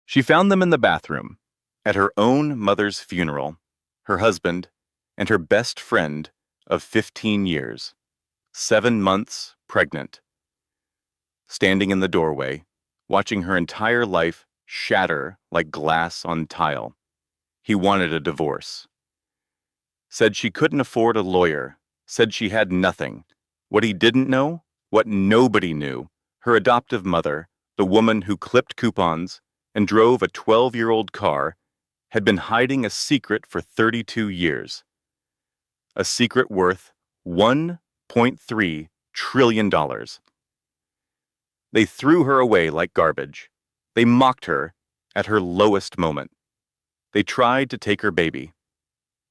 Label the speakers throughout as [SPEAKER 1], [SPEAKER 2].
[SPEAKER 1] She found them in the bathroom, at her own mother's funeral, her husband, and her best friend of 15 years, 7 months pregnant, standing in the doorway, watching her entire life shatter like glass on tile. He wanted a divorce. Said she couldn't afford a lawyer, said she had nothing. What he didn't know, what nobody knew, her adoptive mother, the woman who clipped coupons and drove a 12-year-old car, had been hiding a secret for 32 years. A secret worth $1.3 trillion. They threw her away like garbage. They mocked her at her lowest moment. They tried to take her baby.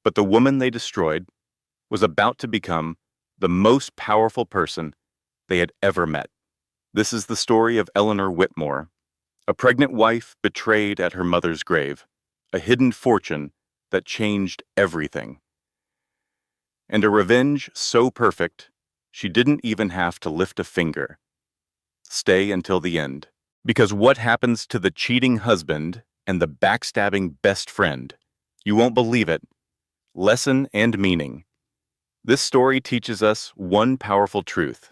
[SPEAKER 1] But the woman they destroyed was about to become the most powerful person they had ever met. This is the story of Eleanor Whitmore, a pregnant wife betrayed at her mother's grave, a hidden fortune that changed everything, and a revenge so perfect she didn't even have to lift a finger. Stay until the end, because what happens to the cheating husband and the backstabbing best friend? You won't believe it. Lesson and meaning. This story teaches us one powerful truth.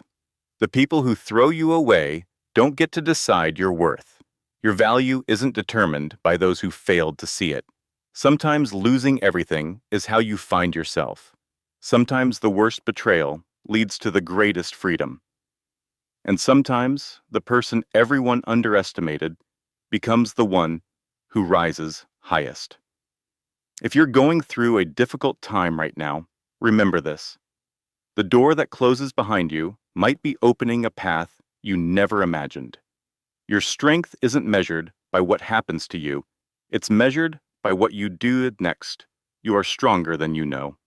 [SPEAKER 1] The people who throw you away don't get to decide your worth. Your value isn't determined by those who failed to see it. Sometimes losing everything is how you find yourself. Sometimes the worst betrayal leads to the greatest freedom. And sometimes the person everyone underestimated becomes the one who rises highest. If you're going through a difficult time right now, remember this. The door that closes behind you might be opening a path you never imagined. Your strength isn't measured by what happens to you. It's measured by what you do next. You are stronger than you know.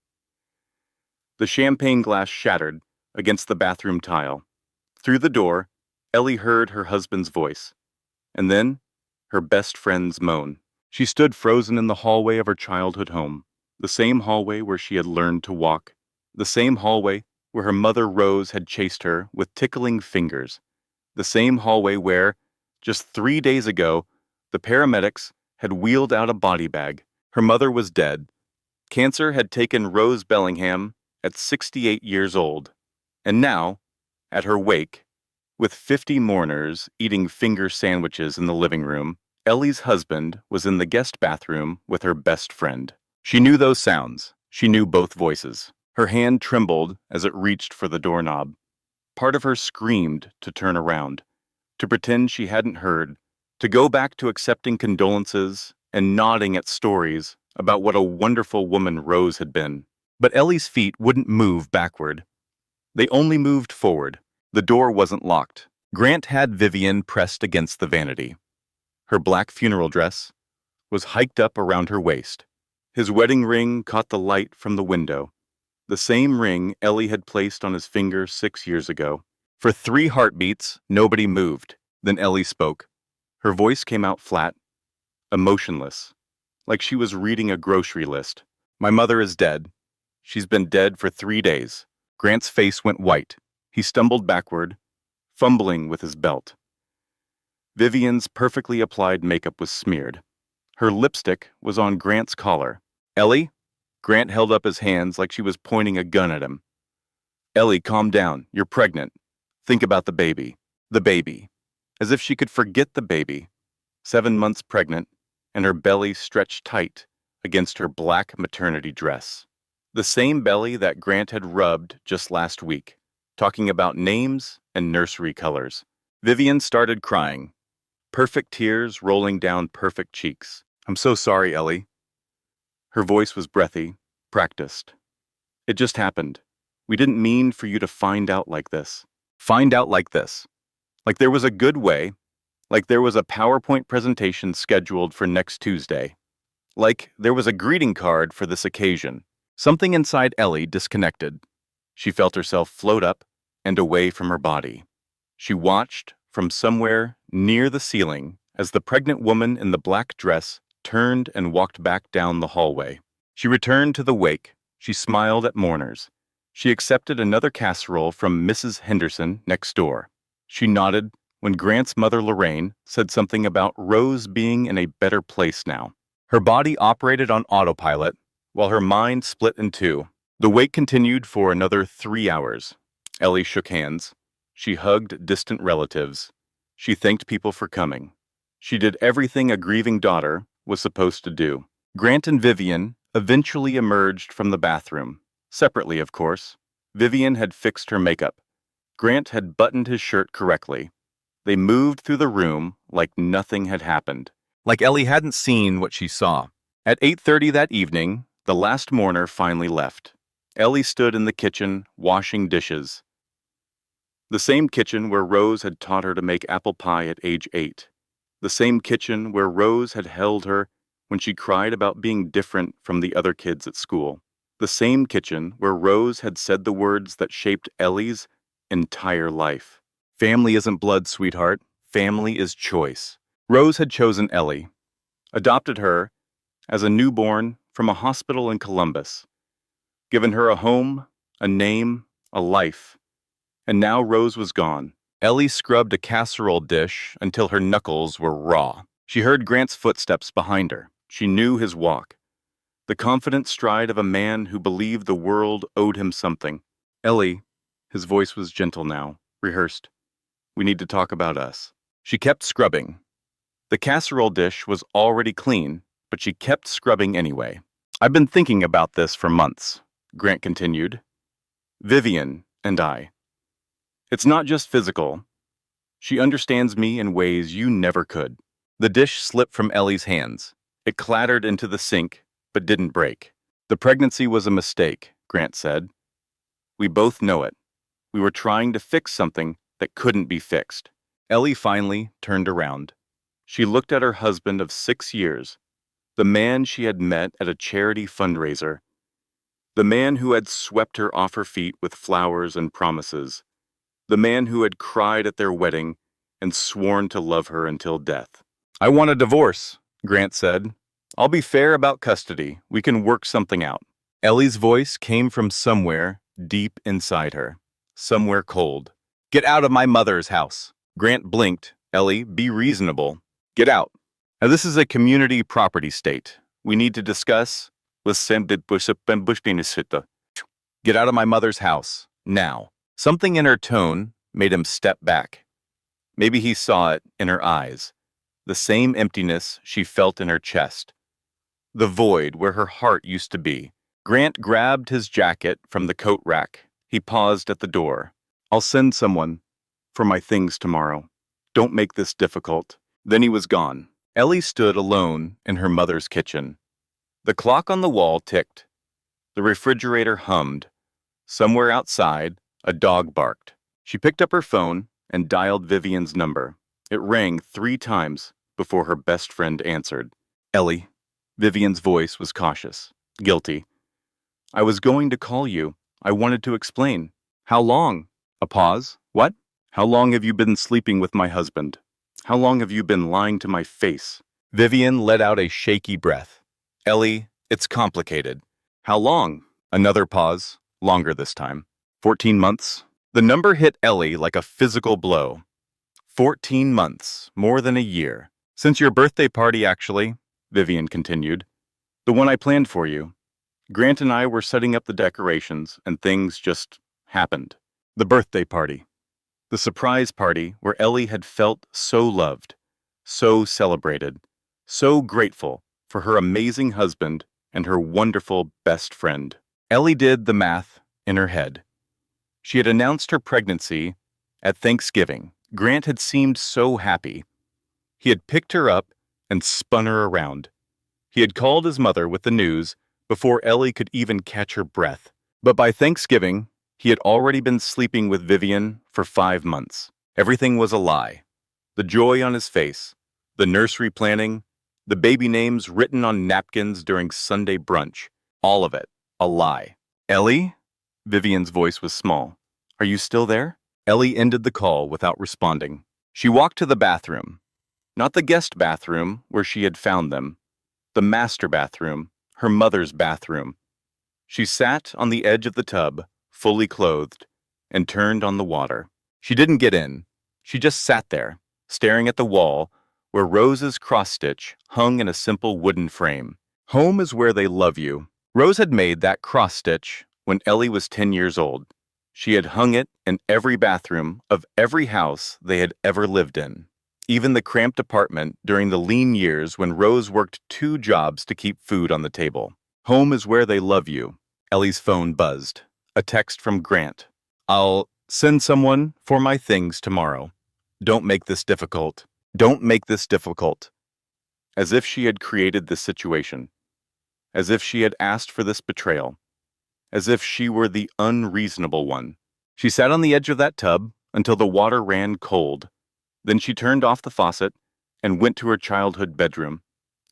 [SPEAKER 1] The champagne glass shattered against the bathroom tile. Through the door, Ellie heard her husband's voice, and then her best friend's moan. She stood frozen in the hallway of her childhood home, the same hallway where she had learned to walk, the same hallway where her mother Rose had chased her with tickling fingers, the same hallway where, just 3 days ago, the paramedics had wheeled out a body bag. Her mother was dead. Cancer had taken Rose Bellingham at 68 years old, and now, at her wake, with 50 mourners eating finger sandwiches in the living room, Ellie's husband was in the guest bathroom with her best friend. She knew those sounds. She knew both voices. Her hand trembled as it reached for the doorknob. Part of her screamed to turn around, to pretend she hadn't heard, to go back to accepting condolences and nodding at stories about what a wonderful woman Rose had been. But Ellie's feet wouldn't move backward. They only moved forward. The door wasn't locked. Grant had Vivian pressed against the vanity. Her black funeral dress was hiked up around her waist. His wedding ring caught the light from the window, the same ring Ellie had placed on his finger 6 years ago. For 3 heartbeats, nobody moved. Then Ellie spoke. Her voice came out flat, emotionless, like she was reading a grocery list. My mother is dead. She's been dead for 3 days. Grant's face went white. He stumbled backward, fumbling with his belt. Vivian's perfectly applied makeup was smeared. Her lipstick was on Grant's collar. Ellie? Grant held up his hands like she was pointing a gun at him. Ellie, calm down. You're pregnant. Think about the baby. The baby. As if she could forget the baby. 7 months pregnant, and her belly stretched tight against her black maternity dress. The same belly that Grant had rubbed just last week, talking about names and nursery colors. Vivian started crying, perfect tears rolling down perfect cheeks. I'm so sorry, Ellie. Her voice was breathy, practiced. It just happened. We didn't mean for you to find out like this. Find out like this. Like there was a good way. Like there was a PowerPoint presentation scheduled for next Tuesday. Like there was a greeting card for this occasion. Something inside Ellie disconnected. She felt herself float up and away from her body. She watched from somewhere near the ceiling as the pregnant woman in the black dress turned and walked back down the hallway. She returned to the wake. She smiled at mourners. She accepted another casserole from Mrs. Henderson next door. She nodded when Grant's mother Lorraine said something about Rose being in a better place now. Her body operated on autopilot, while her mind split in two. The wait continued for another 3 hours. Ellie shook hands. She hugged distant relatives. She thanked people for coming. She did everything a grieving daughter was supposed to do. Grant and Vivian eventually emerged from the bathroom. Separately, of course. Vivian had fixed her makeup. Grant had buttoned his shirt correctly. They moved through the room like nothing had happened, like Ellie hadn't seen what she saw. At 8:30 that evening, the last mourner finally left. Ellie stood in the kitchen, washing dishes. The same kitchen where Rose had taught her to make apple pie at age 8. The same kitchen where Rose had held her when she cried about being different from the other kids at school. The same kitchen where Rose had said the words that shaped Ellie's entire life. Family isn't blood, sweetheart. Family is choice. Rose had chosen Ellie, adopted her as a newborn from a hospital in Columbus, given her a home, a name, a life. And now Rose was gone. Ellie scrubbed a casserole dish until her knuckles were raw. She heard Grant's footsteps behind her. She knew his walk, the confident stride of a man who believed the world owed him something. Ellie, his voice was gentle now, rehearsed. We need to talk about us. She kept scrubbing. The casserole dish was already clean, but she kept scrubbing anyway. I've been thinking about this for months, Grant continued. Vivian and I. It's not just physical. She understands me in ways you never could. The dish slipped from Ellie's hands. It clattered into the sink, but didn't break. The pregnancy was a mistake, Grant said. We both know it. We were trying to fix something that couldn't be fixed. Ellie finally turned around. She looked at her husband of 6 years, the man she had met at a charity fundraiser, the man who had swept her off her feet with flowers and promises, the man who had cried at their wedding and sworn to love her until death. I want a divorce, Grant said. I'll be fair about custody. We can work something out. Ellie's voice came from somewhere deep inside her, somewhere cold. Get out of my mother's house. Grant blinked. Ellie, be reasonable. Get out. Now this is a community property state. We need to discuss. Get out of my mother's house. Now. Something in her tone made him step back. Maybe he saw it in her eyes. The same emptiness she felt in her chest. The void where her heart used to be. Grant grabbed his jacket from the coat rack. He paused at the door. I'll send someone for my things tomorrow. Don't make this difficult. Then he was gone. Ellie stood alone in her mother's kitchen. The clock on the wall ticked. The refrigerator hummed. Somewhere outside, a dog barked. She picked up her phone and dialed Vivian's number. It rang 3 times before her best friend answered. Ellie. Vivian's voice was cautious, guilty. I was going to call you. I wanted to explain. How long? A pause. What? How long have you been sleeping with my husband? How long have you been lying to my face? Vivian let out a shaky breath. Ellie, it's complicated. How long? Another pause, longer this time. 14 months. The number hit Ellie like a physical blow. 14 months, more than a year. Since your birthday party, actually, Vivian continued. The one I planned for you. Grant and I were setting up the decorations, and things just happened. The birthday party. The surprise party where Ellie had felt so loved, so celebrated, so grateful for her amazing husband and her wonderful best friend. Ellie did the math in her head. She had announced her pregnancy at Thanksgiving. Grant had seemed so happy. He had picked her up and spun her around. He had called his mother with the news before Ellie could even catch her breath. But by Thanksgiving, he had already been sleeping with Vivian for 5 months. Everything was a lie. The joy on his face, the nursery planning, the baby names written on napkins during Sunday brunch, all of it, a lie. Ellie? Vivian's voice was small. Are you still there? Ellie ended the call without responding. She walked to the bathroom. Not the guest bathroom where she had found them. The master bathroom, her mother's bathroom. She sat on the edge of the tub, fully clothed, and turned on the water. She didn't get in. She just sat there, staring at the wall where Rose's cross-stitch hung in a simple wooden frame. Home is where they love you. Rose had made that cross-stitch when Ellie was 10 years old. She had hung it in every bathroom of every house they had ever lived in, even the cramped apartment during the lean years when Rose worked 2 jobs to keep food on the table. Home is where they love you. Ellie's phone buzzed. A text from Grant. I'll send someone for my things tomorrow. Don't make this difficult. Don't make this difficult. As if she had created this situation. As if she had asked for this betrayal. As if she were the unreasonable one. She sat on the edge of that tub until the water ran cold. Then she turned off the faucet and went to her childhood bedroom.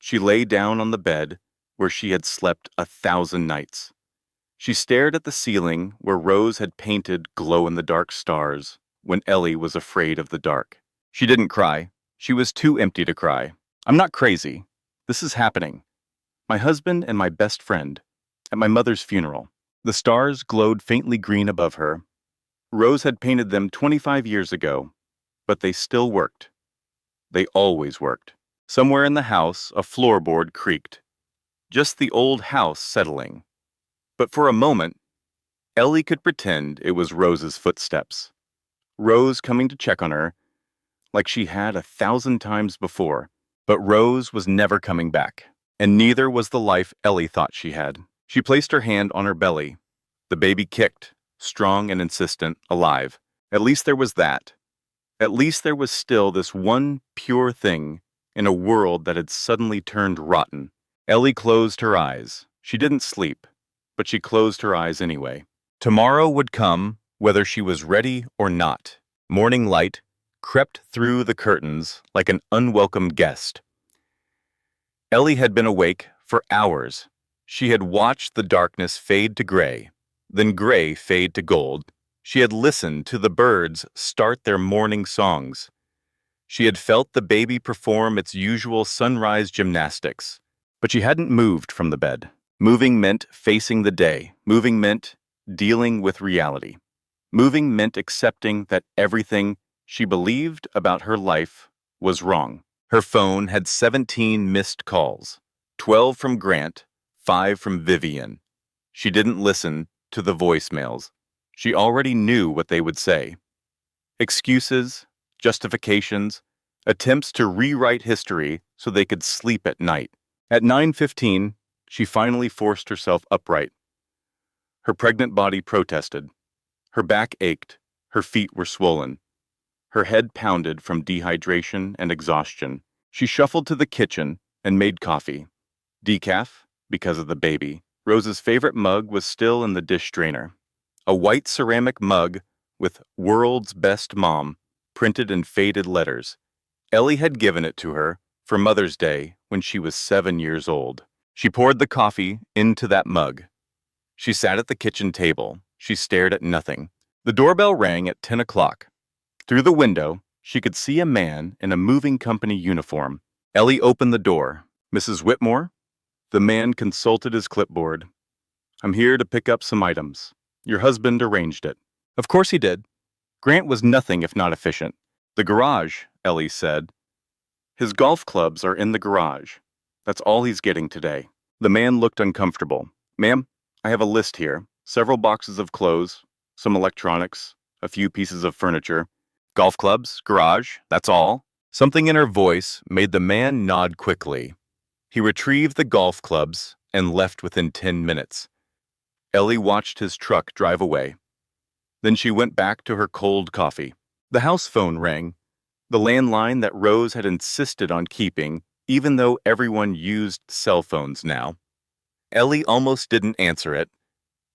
[SPEAKER 1] She lay down on the bed where she had slept 1,000 nights. She stared at the ceiling where Rose had painted glow-in-the-dark stars when Ellie was afraid of the dark. She didn't cry. She was too empty to cry. I'm not crazy. This is happening. My husband and my best friend. At my mother's funeral. The stars glowed faintly green above her. Rose had painted them 25 years ago, but they still worked. They always worked. Somewhere in the house, a floorboard creaked. Just the old house settling. But for a moment, Ellie could pretend it was Rose's footsteps. Rose coming to check on her, like she had 1,000 times before. But Rose was never coming back, and neither was the life Ellie thought she had. She placed her hand on her belly. The baby kicked, strong and insistent, alive. At least there was that. At least there was still this one pure thing in a world that had suddenly turned rotten. Ellie closed her eyes. She didn't sleep, but she closed her eyes anyway. Tomorrow would come, whether she was ready or not. Morning light crept through the curtains like an unwelcome guest. Ellie had been awake for hours. She had watched the darkness fade to gray, then gray fade to gold. She had listened to the birds start their morning songs. She had felt the baby perform its usual sunrise gymnastics, but she hadn't moved from the bed. Moving meant facing the day. Moving meant dealing with reality. Moving meant accepting that everything she believed about her life was wrong. Her phone had 17 missed calls, 12 from Grant, 5 from Vivian. She didn't listen to the voicemails. She already knew what they would say. Excuses, justifications, attempts to rewrite history so they could sleep at night. At 9:15, she finally forced herself upright. Her pregnant body protested. Her back ached. Her feet were swollen. Her head pounded from dehydration and exhaustion. She shuffled to the kitchen and made coffee. Decaf, because of the baby. Rose's favorite mug was still in the dish drainer. A white ceramic mug with "World's Best Mom" printed in faded letters. Ellie had given it to her for Mother's Day when she was 7 years old. She poured the coffee into that mug. She sat at the kitchen table. She stared at nothing. The doorbell rang at 10 o'clock. Through the window, she could see a man in a moving company uniform. Ellie opened the door. "Mrs. Whitmore?" The man consulted his clipboard. "I'm here to pick up some items. Your husband arranged it." Of course he did. Grant was nothing if not efficient. "The garage," Ellie said. "His golf clubs are in the garage. That's all he's getting today." The man looked uncomfortable. "Ma'am, I have a list here. Several boxes of clothes, some electronics, a few pieces of furniture. Golf clubs, garage, that's all." Something in her voice made the man nod quickly. He retrieved the golf clubs and left within 10 minutes. Ellie watched his truck drive away. Then she went back to her cold coffee. The house phone rang, the landline that Rose had insisted on keeping, even though everyone used cell phones now. Ellie almost didn't answer it,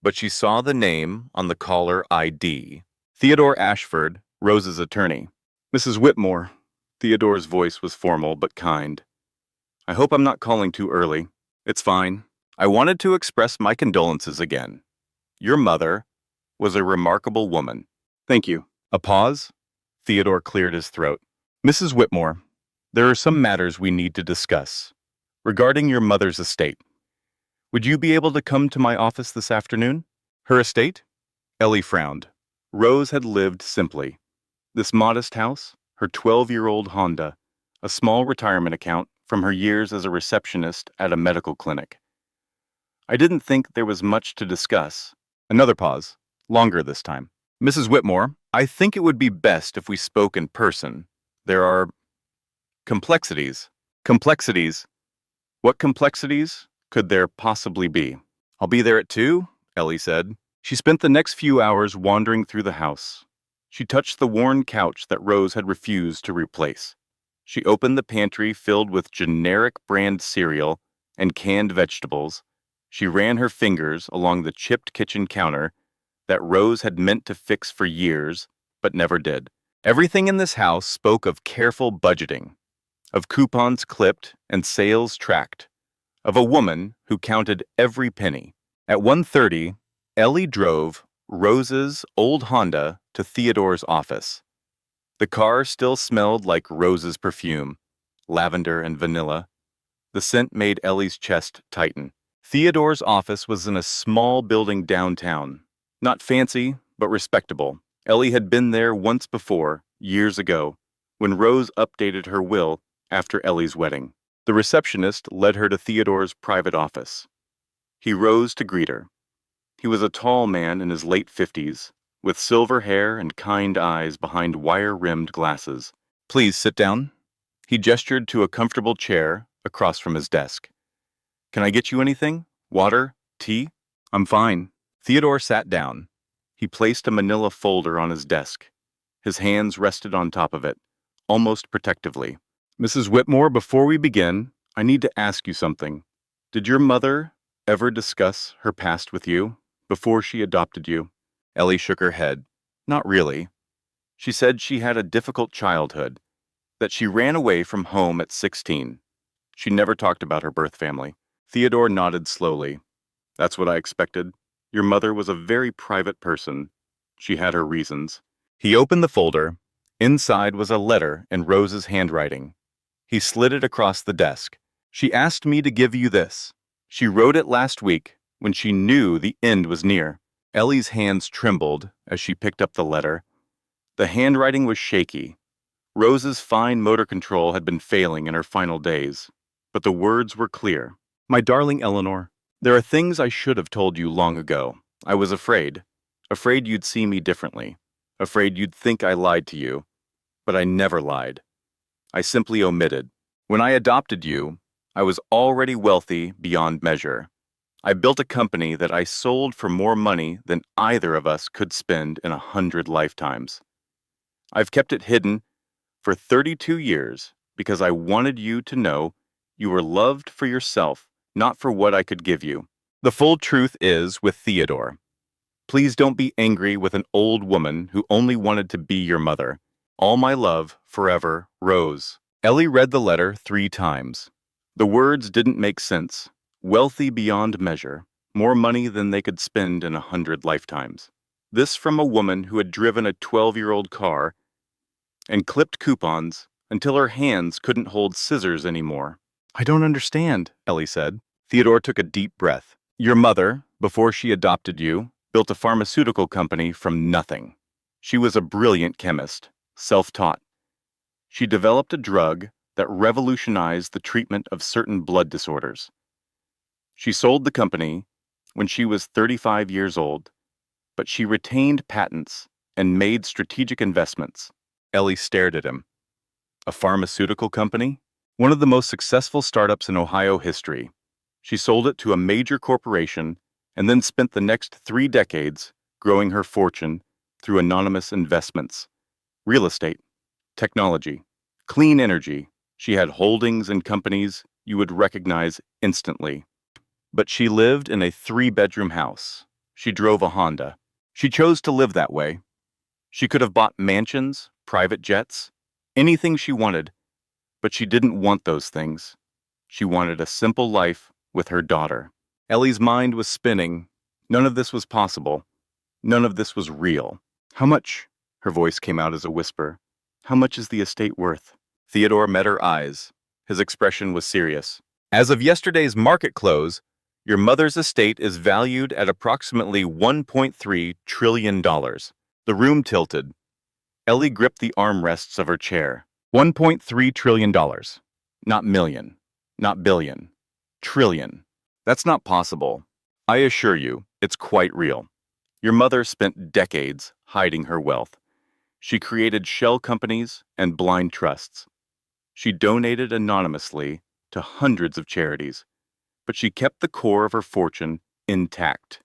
[SPEAKER 1] but she saw the name on the caller ID. Theodore Ashford, Rose's attorney. "Mrs. Whitmore." Theodore's voice was formal but kind. "I hope I'm not calling too early. It's fine. I wanted to express my condolences again. Your mother was a remarkable woman." "Thank you." A pause. Theodore cleared his throat. "Mrs. Whitmore, there are some matters we need to discuss. Regarding your mother's estate. Would you be able to come to my office this afternoon?" Her estate? Ellie frowned. Rose had lived simply. This modest house, her 12-year-old Honda, a small retirement account from her years as a receptionist at a medical clinic. I didn't think there was much to discuss. Another pause, longer this time. Mrs. Whitmore, I think it would be best if we spoke in person. There are complexities. Complexities. What complexities could there possibly be? I'll be there at 2, Ellie said. She spent the next few hours wandering through the house. She touched the worn couch that Rose had refused to replace. She opened the pantry filled with generic brand cereal and canned vegetables. She ran her fingers along the chipped kitchen counter that Rose had meant to fix for years, but never did. Everything in this house spoke of careful budgeting, of coupons clipped and sales tracked, of a woman who counted every penny. At 1:30, Ellie drove Rose's old Honda to Theodore's office. The car still smelled like Rose's perfume, lavender and vanilla. The scent made Ellie's chest tighten. Theodore's office was in a small building downtown. Not fancy, but respectable. Ellie had been there once before, years ago, when Rose updated her will after Ellie's wedding. The receptionist led her to Theodore's private office. He rose to greet her. He was a tall man in his late 50s, with silver hair and kind eyes behind wire-rimmed glasses. Please sit down. He gestured to a comfortable chair across from his desk. Can I get you anything? Water? Tea? I'm fine. Theodore sat down. He placed a manila folder on his desk. His hands rested on top of it, almost protectively. Mrs. Whitmore, before we begin, I need to ask you something. Did your mother ever discuss her past with you before she adopted you? Ellie shook her head. Not really. She said she had a difficult childhood, that she ran away from home at 16. She never talked about her birth family. Theodore nodded slowly. That's what I expected. Your mother was a very private person. She had her reasons. He opened the folder. Inside was a letter in Rose's handwriting. He slid it across the desk. She asked me to give you this. She wrote it last week when she knew the end was near. Ellie's hands trembled as she picked up the letter. The handwriting was shaky. Rose's fine motor control had been failing in her final days, but the words were clear. My darling Eleanor, there are things I should have told you long ago. I was afraid you'd see me differently, afraid you'd think I lied to you, but I never lied. I simply omitted. When I adopted you, I was already wealthy beyond measure. I built a company that I sold for more money than either of us could spend in 100 lifetimes. I've kept it hidden for 32 years because I wanted you to know you were loved for yourself, not for what I could give you. The full truth is with Theodore. Please don't be angry with an old woman who only wanted to be your mother. All my love, forever, Rose. Ellie read the letter 3 times. The words didn't make sense. Wealthy beyond measure, more money than they could spend in 100 lifetimes. This from a woman who had driven a 12-year-old car and clipped coupons until her hands couldn't hold scissors anymore. I don't understand, Ellie said. Theodore took a deep breath. Your mother, before she adopted you, built a pharmaceutical company from nothing. She was a brilliant chemist, self-taught. She developed a drug that revolutionized the treatment of certain blood disorders. She sold the company when she was 35 years old, but she retained patents and made strategic investments. Ellie stared at him. A pharmaceutical company? One of the most successful startups in Ohio history. She sold it to a major corporation and then spent the next 3 decades growing her fortune through anonymous investments. Real estate, technology, clean energy. She had holdings in companies you would recognize instantly. But she lived in a 3-bedroom house. She drove a Honda. She chose to live that way. She could have bought mansions, private jets, anything she wanted, but she didn't want those things. She wanted a simple life with her daughter. Ellie's mind was spinning. None of this was possible. None of this was real. How much? Her voice came out as a whisper. How much is the estate worth? Theodore met her eyes. His expression was serious. As of yesterday's market close, your mother's estate is valued at approximately $1.3 trillion. The room tilted. Ellie gripped the armrests of her chair. $1.3 trillion. Not million. Not billion. Trillion. That's not possible. I assure you, it's quite real. Your mother spent decades hiding her wealth. She created shell companies and blind trusts. She donated anonymously to hundreds of charities, but she kept the core of her fortune intact.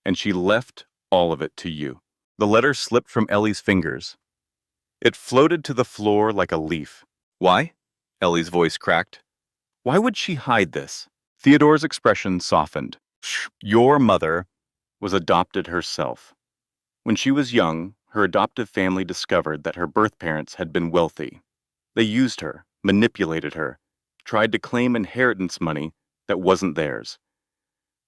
[SPEAKER 1] And she left all of it to you. The letter slipped from Ellie's fingers. It floated to the floor like a leaf. Why? Ellie's voice cracked. Why would she hide this? Theodore's expression softened. Your mother was adopted herself. When she was young, her adoptive family discovered that her birth parents had been wealthy. They used her, manipulated her, tried to claim inheritance money that wasn't theirs.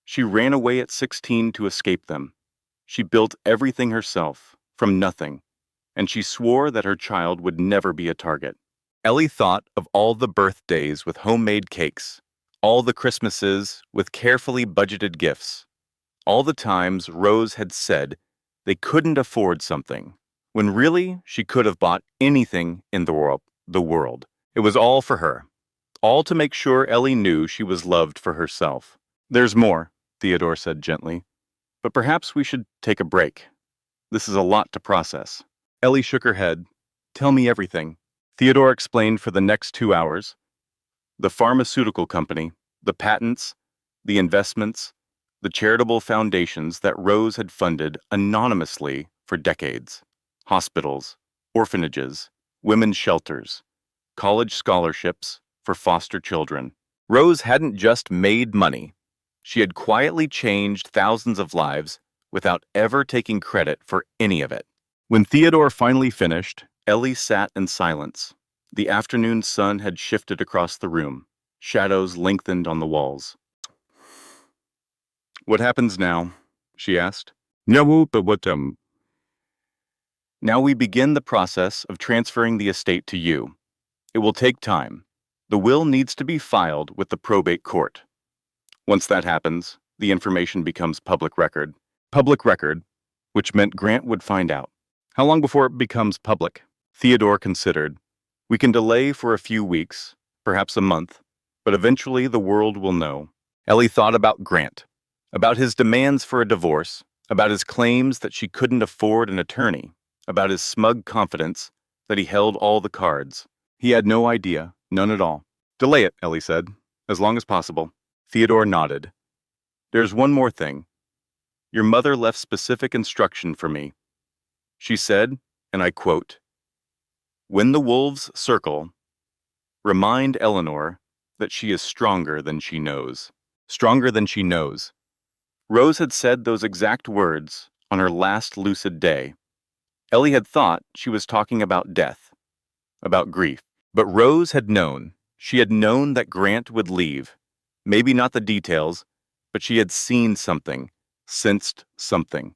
[SPEAKER 1] She ran away at 16 to escape them. She built everything herself, from nothing, and she swore that her child would never be a target. Ellie thought of all the birthdays with homemade cakes, all the Christmases with carefully budgeted gifts, all the times Rose had said they couldn't afford something, when really she could have bought anything in the world. It was all for her, all to make sure Ellie knew she was loved for herself. There's more, Theodore said gently, but perhaps we should take a break. This is a lot to process. Ellie shook her head. Tell me everything. Theodore explained for the next 2 hours. The pharmaceutical company, the patents, the investments, the charitable foundations that Rose had funded anonymously for decades. Hospitals, orphanages, women's shelters, college scholarships for foster children. Rose hadn't just made money. She had quietly changed thousands of lives without ever taking credit for any of it. When Theodore finally finished, Ellie sat in silence. The afternoon sun had shifted across the room. Shadows lengthened on the walls. What happens now? She asked. Now we begin the process of transferring the estate to you. It will take time. The will needs to be filed with the probate court. Once that happens, the information becomes public record. Public record, which meant Grant would find out. How long before it becomes public? Theodore considered. We can delay for a few weeks, perhaps a month, but eventually the world will know. Ellie thought about Grant, about his demands for a divorce, about his claims that she couldn't afford an attorney, about his smug confidence that he held all the cards. He had no idea, none at all. Delay it, Ellie said, as long as possible. Theodore nodded. There's one more thing. Your mother left specific instruction for me. She said, and I quote, "When the wolves circle, remind Eleanor that she is stronger than she knows." Stronger than she knows. Rose had said those exact words on her last lucid day. Ellie had thought she was talking about death, about grief. But Rose had known. She had known that Grant would leave. Maybe not the details, but she had seen something, sensed something,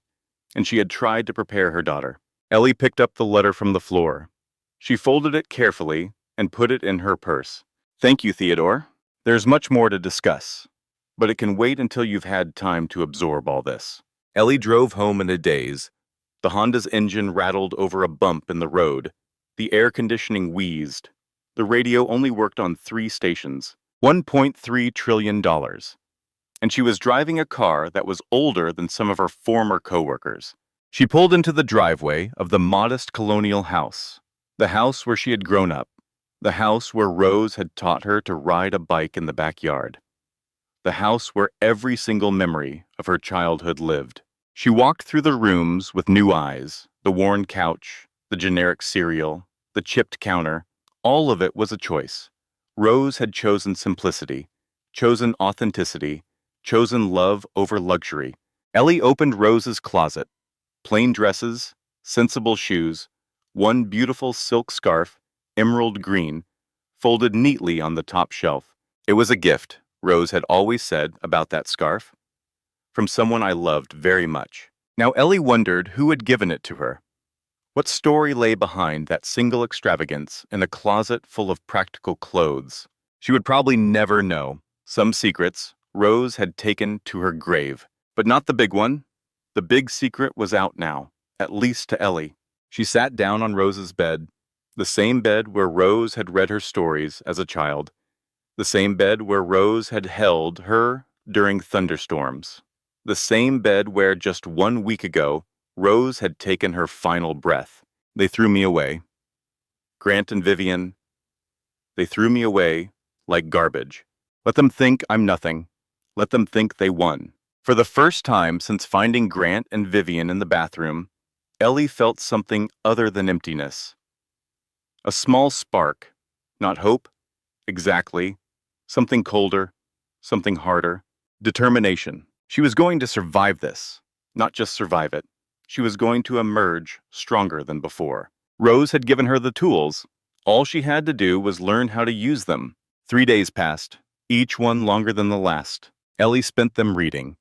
[SPEAKER 1] and she had tried to prepare her daughter. Ellie picked up the letter from the floor. She folded it carefully and put it in her purse. Thank you, Theodore. There's much more to discuss, but it can wait until you've had time to absorb all this. Ellie drove home in a daze. The Honda's engine rattled over a bump in the road. The air conditioning wheezed. The radio only worked on 3 stations. $1.3 trillion. And she was driving a car that was older than some of her former coworkers. She pulled into the driveway of the modest colonial house, the house where she had grown up, the house where Rose had taught her to ride a bike in the backyard, the house where every single memory of her childhood lived. She walked through the rooms with new eyes, the worn couch, the generic cereal, the chipped counter. All of it was a choice. Rose had chosen simplicity, chosen authenticity, chosen love over luxury. Ellie opened Rose's closet. Plain dresses, sensible shoes, one beautiful silk scarf, emerald green, folded neatly on the top shelf. It was a gift, Rose had always said about that scarf, from someone I loved very much. Now Ellie wondered who had given it to her. What story lay behind that single extravagance in a closet full of practical clothes? She would probably never know. Some secrets Rose had taken to her grave, but not the big one. The big secret was out now, at least to Ellie. She sat down on Rose's bed, the same bed where Rose had read her stories as a child, the same bed where Rose had held her during thunderstorms, the same bed where just 1 week ago Rose had taken her final breath. They threw me away. Grant and Vivian, they threw me away like garbage. Let them think I'm nothing. Let them think they won. For the first time since finding Grant and Vivian in the bathroom, Ellie felt something other than emptiness. A small spark, not hope, exactly, something colder, something harder, determination. She was going to survive this, not just survive it. She was going to emerge stronger than before. Rose had given her the tools. All she had to do was learn how to use them. 3 days passed, each one longer than the last. Ellie spent them reading.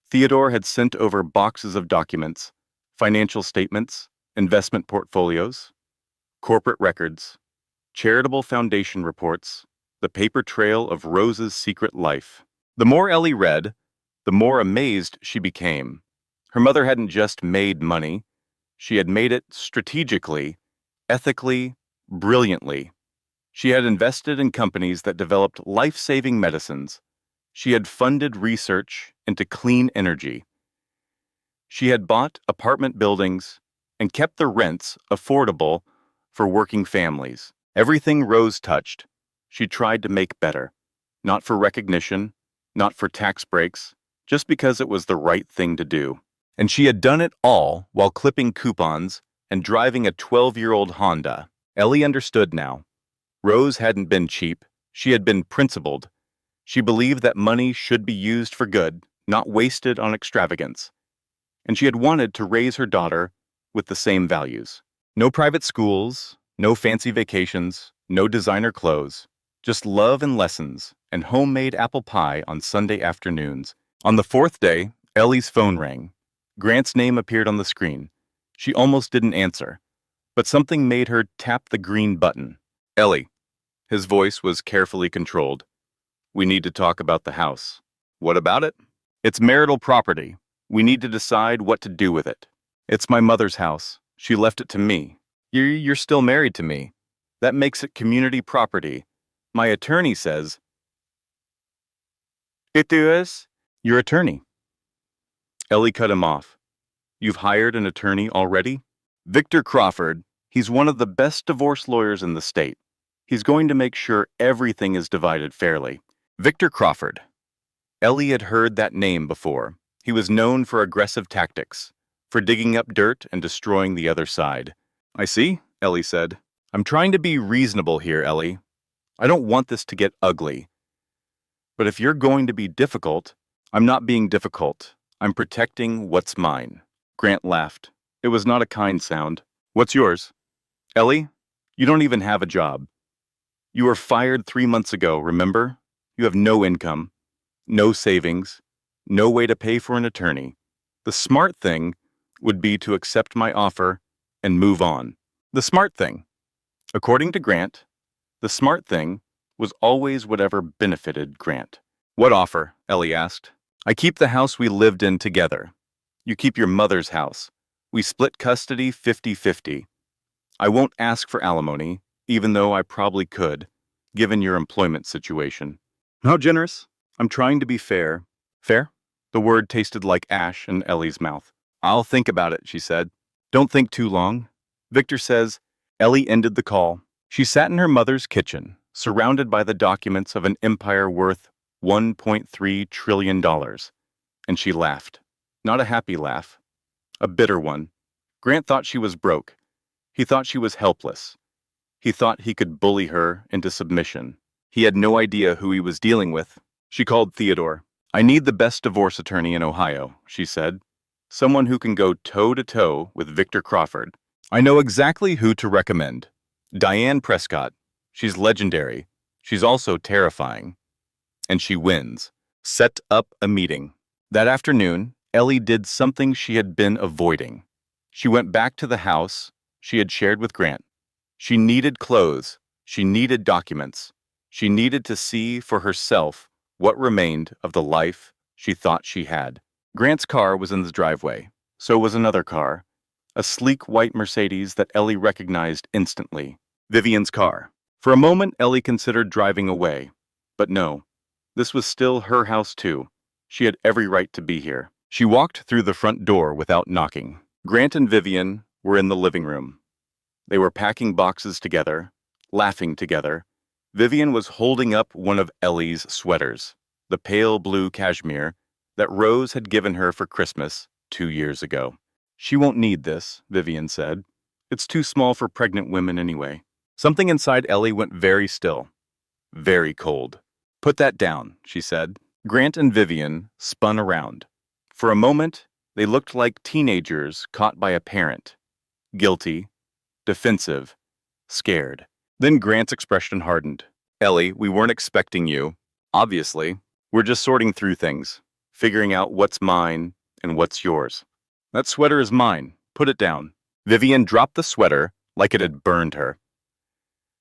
[SPEAKER 1] Theodore had sent over boxes of documents, financial statements, investment portfolios, corporate records, charitable foundation reports, the paper trail of Rose's secret life. The more Ellie read, the more amazed she became. Her mother hadn't just made money. She had made it strategically, ethically, brilliantly. She had invested in companies that developed life-saving medicines. She had funded research into clean energy. She had bought apartment buildings and kept the rents affordable for working families. Everything Rose touched, she tried to make better. Not for recognition, not for tax breaks, just because it was the right thing to do. And she had done it all while clipping coupons and driving a 12-year-old Honda. Ellie understood now. Rose hadn't been cheap. She had been principled. She believed that money should be used for good, not wasted on extravagance. And she had wanted to raise her daughter with the same values. No private schools, no fancy vacations, no designer clothes, just love and lessons and homemade apple pie on Sunday afternoons. On the 4th day, Ellie's phone rang. Grant's name appeared on the screen. She almost didn't answer, but something made her tap the green button. Ellie. His voice was carefully controlled. We need to talk about the house. What about it? It's marital property. We need to decide what to do with it. It's my mother's house. She left it to me. You're still married to me. That makes it community property. My attorney says... It is? Your attorney. Ellie cut him off. You've hired an attorney already? Victor Crawford. He's one of the best divorce lawyers in the state. He's going to make sure everything is divided fairly. Victor Crawford. Ellie had heard that name before. He was known for aggressive tactics, for digging up dirt and destroying the other side. I see, Ellie said. I'm trying to be reasonable here, Ellie. I don't want this to get ugly. But if you're going to be difficult, I'm not being difficult. I'm protecting what's mine. Grant laughed. It was not a kind sound. What's yours? Ellie, you don't even have a job. You were fired 3 months ago, remember? You have no income, no savings, no way to pay for an attorney. The smart thing would be to accept my offer and move on. The smart thing. According to Grant, the smart thing was always whatever benefited Grant. What offer? Ellie asked. I keep the house we lived in together. You keep your mother's house. We split custody 50-50. I won't ask for alimony, even though I probably could, given your employment situation. How generous? I'm trying to be fair. Fair? The word tasted like ash in Ellie's mouth. I'll think about it, she said. Don't think too long. Victor says. Ellie ended the call. She sat in her mother's kitchen, surrounded by the documents of an empire worth $1.3 trillion. And she laughed. Not a happy laugh. A bitter one. Grant thought she was broke. He thought she was helpless. He thought he could bully her into submission. He had no idea who he was dealing with. She called Theodore. I need the best divorce attorney in Ohio, she said. Someone who can go toe-to-toe with Victor Crawford. I know exactly who to recommend. Diane Prescott. She's legendary. She's also terrifying. And she wins. Set up a meeting. That afternoon, Ellie did something she had been avoiding. She went back to the house she had shared with Grant. She needed clothes. She needed documents. She needed to see for herself what remained of the life she thought she had. Grant's car was in the driveway. So was another car. a sleek white Mercedes that Ellie recognized instantly. Vivian's car. For a moment, Ellie considered driving away. But no, this was still her house too. She had every right to be here. She walked through the front door without knocking. Grant and Vivian were in the living room. They were packing boxes together, laughing together. Vivian was holding up one of Ellie's sweaters, the pale blue cashmere that Rose had given her for Christmas 2 years ago. "She won't need this," Vivian said. "It's too small for pregnant women anyway." Something inside Ellie went very still, very cold. "Put that down," she said. Grant and Vivian spun around. For a moment, they looked like teenagers caught by a parent. Guilty, defensive, scared. Then Grant's expression hardened. "Ellie, we weren't expecting you. Obviously, we're just sorting through things, figuring out what's mine and what's yours." "That sweater is mine. Put it down." Vivian dropped the sweater like it had burned her.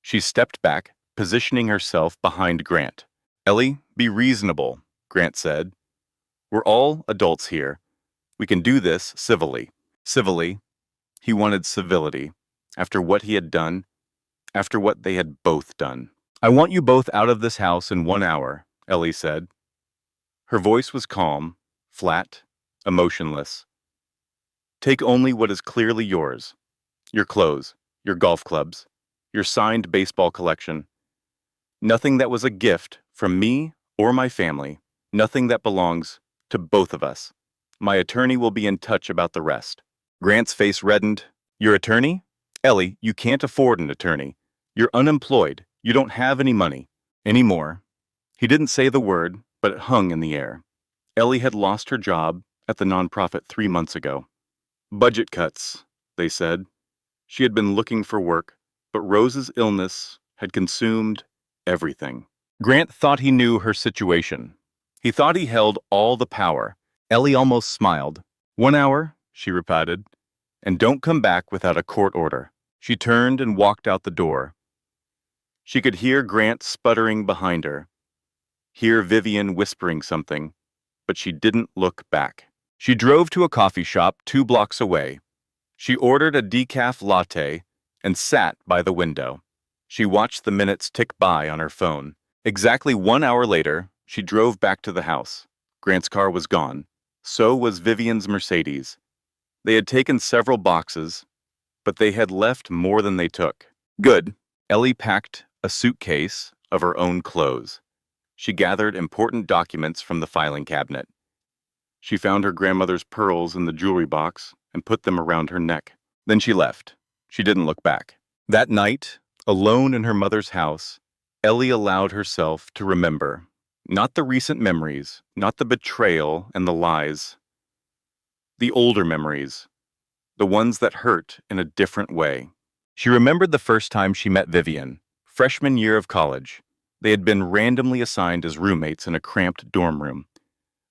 [SPEAKER 1] She stepped back, positioning herself behind Grant. "Ellie, be reasonable," Grant said. "We're all adults here. We can do this civilly." Civilly. He wanted civility. After what he had done, after what they had both done. "I want you both out of this house in 1 hour," Ellie said. Her voice was calm, flat, emotionless. "Take only what is clearly yours. Your clothes, your golf clubs, your signed baseball collection. Nothing that was a gift from me or my family. Nothing that belongs to both of us. My attorney will be in touch about the rest." Grant's face reddened. "Your attorney? Ellie, you can't afford an attorney. You're unemployed. You don't have any money. Anymore." He didn't say the word, but it hung in the air. Ellie had lost her job at the nonprofit 3 months ago. "Budget cuts," they said. She had been looking for work, but Rose's illness had consumed everything. Grant thought he knew her situation. He thought he held all the power. Ellie almost smiled. "1 hour," she repeated, "and don't come back without a court order." She turned and walked out the door. She could hear Grant sputtering behind her, hear Vivian whispering something, but she didn't look back. She drove to a coffee shop 2 blocks away. She ordered a decaf latte and sat by the window. She watched the minutes tick by on her phone. Exactly 1 hour later, she drove back to the house. Grant's car was gone. So was Vivian's Mercedes. They had taken several boxes, but they had left more than they took. Good. Ellie packed a suitcase of her own clothes. She gathered important documents from the filing cabinet. She found her grandmother's pearls in the jewelry box and put them around her neck. Then she left. She didn't look back. That night, alone in her mother's house, Ellie allowed herself to remember. Not the recent memories, not the betrayal and the lies. The older memories. The ones that hurt in a different way. She remembered the first time she met Vivian, freshman year of college. They had been randomly assigned as roommates in a cramped dorm room.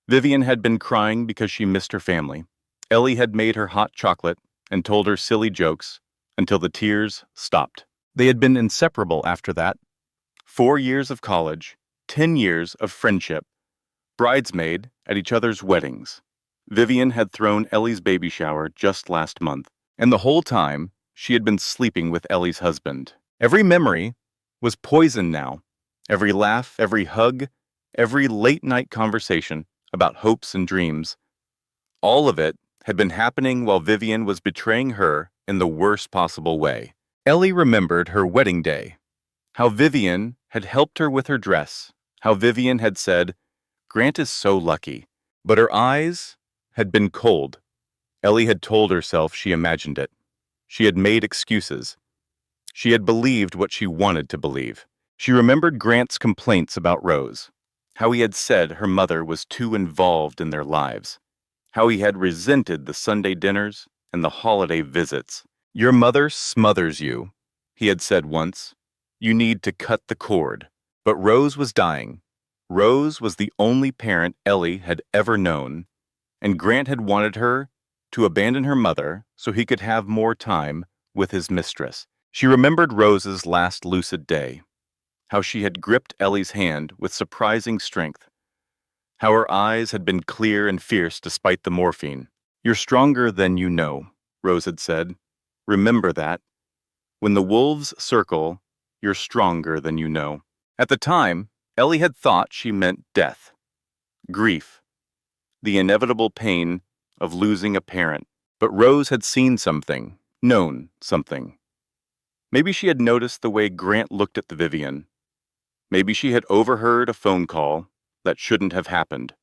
[SPEAKER 1] Vivian had been crying because she missed her family. Ellie had made her hot chocolate and told her silly jokes until the tears stopped. They had been inseparable after that. 4 years of college, 10 years of friendship, bridesmaid at each other's weddings. Vivian had thrown Ellie's baby shower just last month, and the whole time she had been sleeping with Ellie's husband. Every memory was poison now. Every laugh, every hug, every late-night conversation about hopes and dreams. All of it had been happening while Vivian was betraying her in the worst possible way. Ellie remembered her wedding day, how Vivian had helped her with her dress, how Vivian had said, "Grant is so lucky," but her eyes had been cold. Ellie had told herself she imagined it. She had made excuses. She had believed what she wanted to believe. She remembered Grant's complaints about Rose, how he had said her mother was too involved in their lives, how he had resented the Sunday dinners and the holiday visits. "Your mother smothers you," he had said once. "You need to cut the cord." But Rose was dying. Rose was the only parent Ellie had ever known, and Grant had wanted her to abandon her mother so he could have more time with his mistress. She remembered Rose's last lucid day, how she had gripped Ellie's hand with surprising strength, how her eyes had been clear and fierce despite the morphine. "You're stronger than you know," Rose had said. Remember that. When the wolves circle, you're stronger than you know. At the time, Ellie had thought she meant death, grief, the inevitable pain of losing a parent. But Rose had seen something, known something. Maybe she had noticed the way Grant looked at the Vivian. Maybe she had overheard a phone call that shouldn't have happened.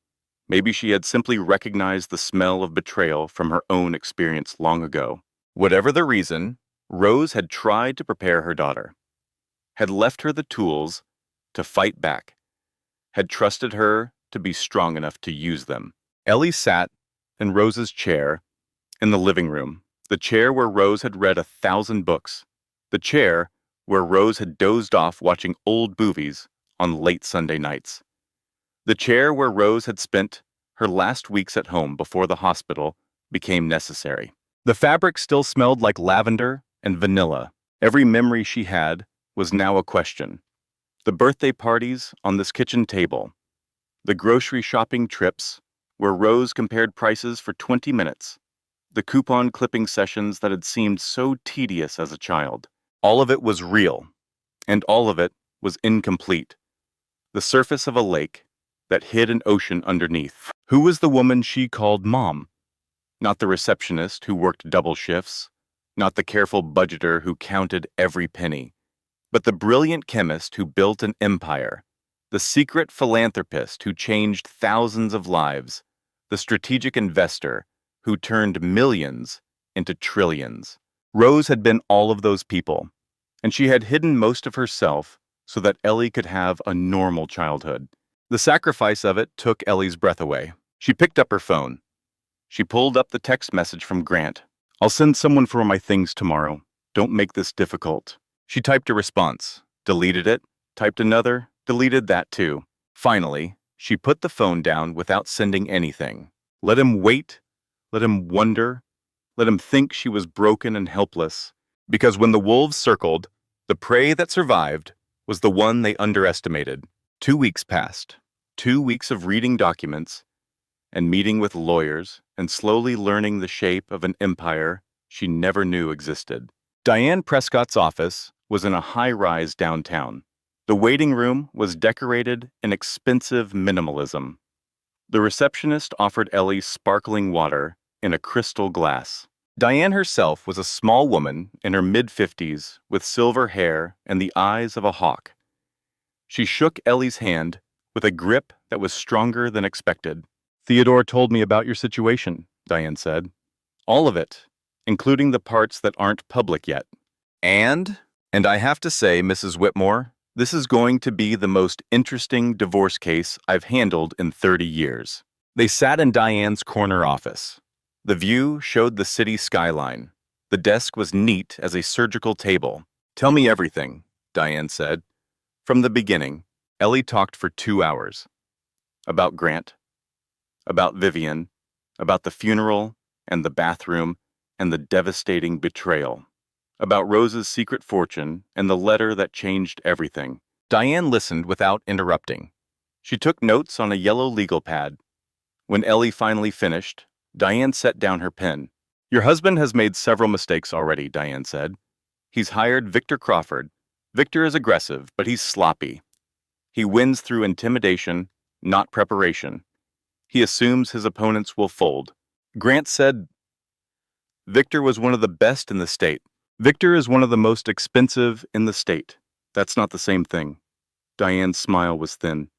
[SPEAKER 1] Maybe she had simply recognized the smell of betrayal from her own experience long ago. Whatever the reason, Rose had tried to prepare her daughter, had left her the tools to fight back, had trusted her to be strong enough to use them. Ellie sat in Rose's chair in the living room, the chair where Rose had read 1,000 books, the chair where Rose had dozed off watching old movies on late Sunday nights, the chair where Rose had spent her last weeks at home before the hospital became necessary. The fabric still smelled like lavender and vanilla. Every memory she had was now a question. The birthday parties on this kitchen table, the grocery shopping trips where Rose compared prices for 20 minutes, the coupon clipping sessions that had seemed so tedious as a child. All of it was real, and all of it was incomplete. The surface of a lake that hid an ocean underneath. Who was the woman she called Mom? Not the receptionist who worked double shifts, not the careful budgeter who counted every penny, but the brilliant chemist who built an empire, the secret philanthropist who changed thousands of lives, the strategic investor who turned millions into trillions. Rose had been all of those people, and she had hidden most of herself so that Ellie could have a normal childhood. The sacrifice of it took Ellie's breath away. She picked up her phone. She pulled up the text message from Grant. I'll send someone for my things tomorrow. Don't make this difficult. She typed a response, deleted it, typed another, deleted that too. Finally, she put the phone down without sending anything. Let him wait, let him wonder, let him think she was broken and helpless. Because when the wolves circled, the prey that survived was the one they underestimated. 2 weeks passed. 2 weeks of reading documents and meeting with lawyers and slowly learning the shape of an empire she never knew existed. Diane Prescott's office was in a high-rise downtown. The waiting room was decorated in expensive minimalism. The receptionist offered Ellie sparkling water in a crystal glass. Diane herself was a small woman in her mid-50s with silver hair and the eyes of a hawk. She shook Ellie's hand with a grip that was stronger than expected. Theodore told me about your situation, Diane said. All of it, including the parts that aren't public yet. And I have to say, Mrs. Whitmore, this is going to be the most interesting divorce case I've handled in 30 years. They sat in Diane's corner office. The view showed the city skyline. The desk was neat as a surgical table. Tell me everything, Diane said. From the beginning, Ellie talked for 2 hours. About Grant, about Vivian, about the funeral and the bathroom and the devastating betrayal, about Rose's secret fortune and the letter that changed everything. Diane listened without interrupting. She took notes on a yellow legal pad. When Ellie finally finished, Diane set down her pen. Your husband has made several mistakes already, Diane said. He's hired Victor Crawford. Victor is aggressive, but he's sloppy. He wins through intimidation, not preparation. He assumes his opponents will fold. Grant said, Victor was one of the best in the state. Victor is one of the most expensive in the state. That's not the same thing. Diane's smile was thin.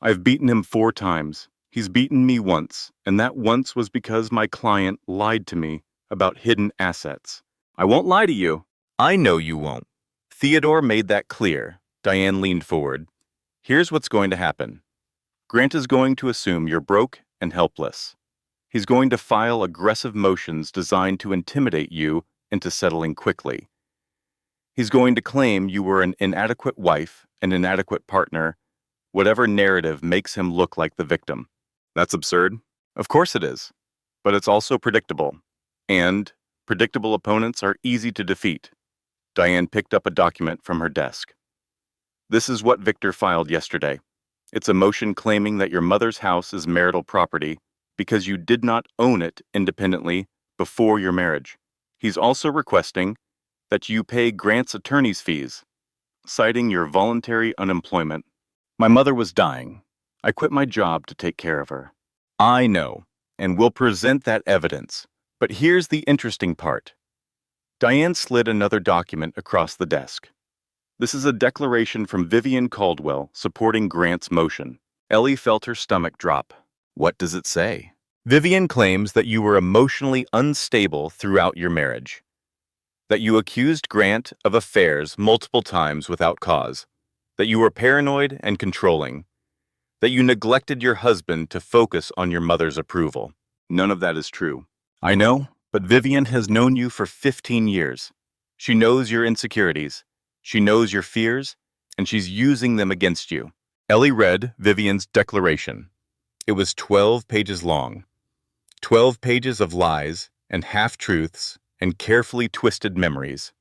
[SPEAKER 1] I've beaten him 4 times. He's beaten me once, and that once was because my client lied to me about hidden assets. I won't lie to you. I know you won't. Theodore made that clear. Diane leaned forward. Here's what's going to happen. Grant is going to assume you're broke and helpless. He's going to file aggressive motions designed to intimidate you into settling quickly. He's going to claim you were an inadequate wife, an inadequate partner, whatever narrative makes him look like the victim. That's absurd. Of course it is. But it's also predictable. And predictable opponents are easy to defeat. Diane picked up a document from her desk. This is what Victor filed yesterday. It's a motion claiming that your mother's house is marital property because you did not own it independently before your marriage. He's also requesting that you pay Grant's attorney's fees, citing your voluntary unemployment. My mother was dying. I quit my job to take care of her. I know, and will present that evidence. But here's the interesting part. Diane slid another document across the desk. This is a declaration from Vivian Caldwell supporting Grant's motion. Ellie felt her stomach drop. What does it say? Vivian claims that you were emotionally unstable throughout your marriage, that you accused Grant of affairs multiple times without cause, that you were paranoid and controlling, that you neglected your husband to focus on your mother's approval. None of that is true. I know, but Vivian has known you for 15 years. She knows your insecurities, she knows your fears, and she's using them against you. Ellie read Vivian's declaration. It was 12 pages long. 12 pages of lies and half-truths and carefully twisted memories.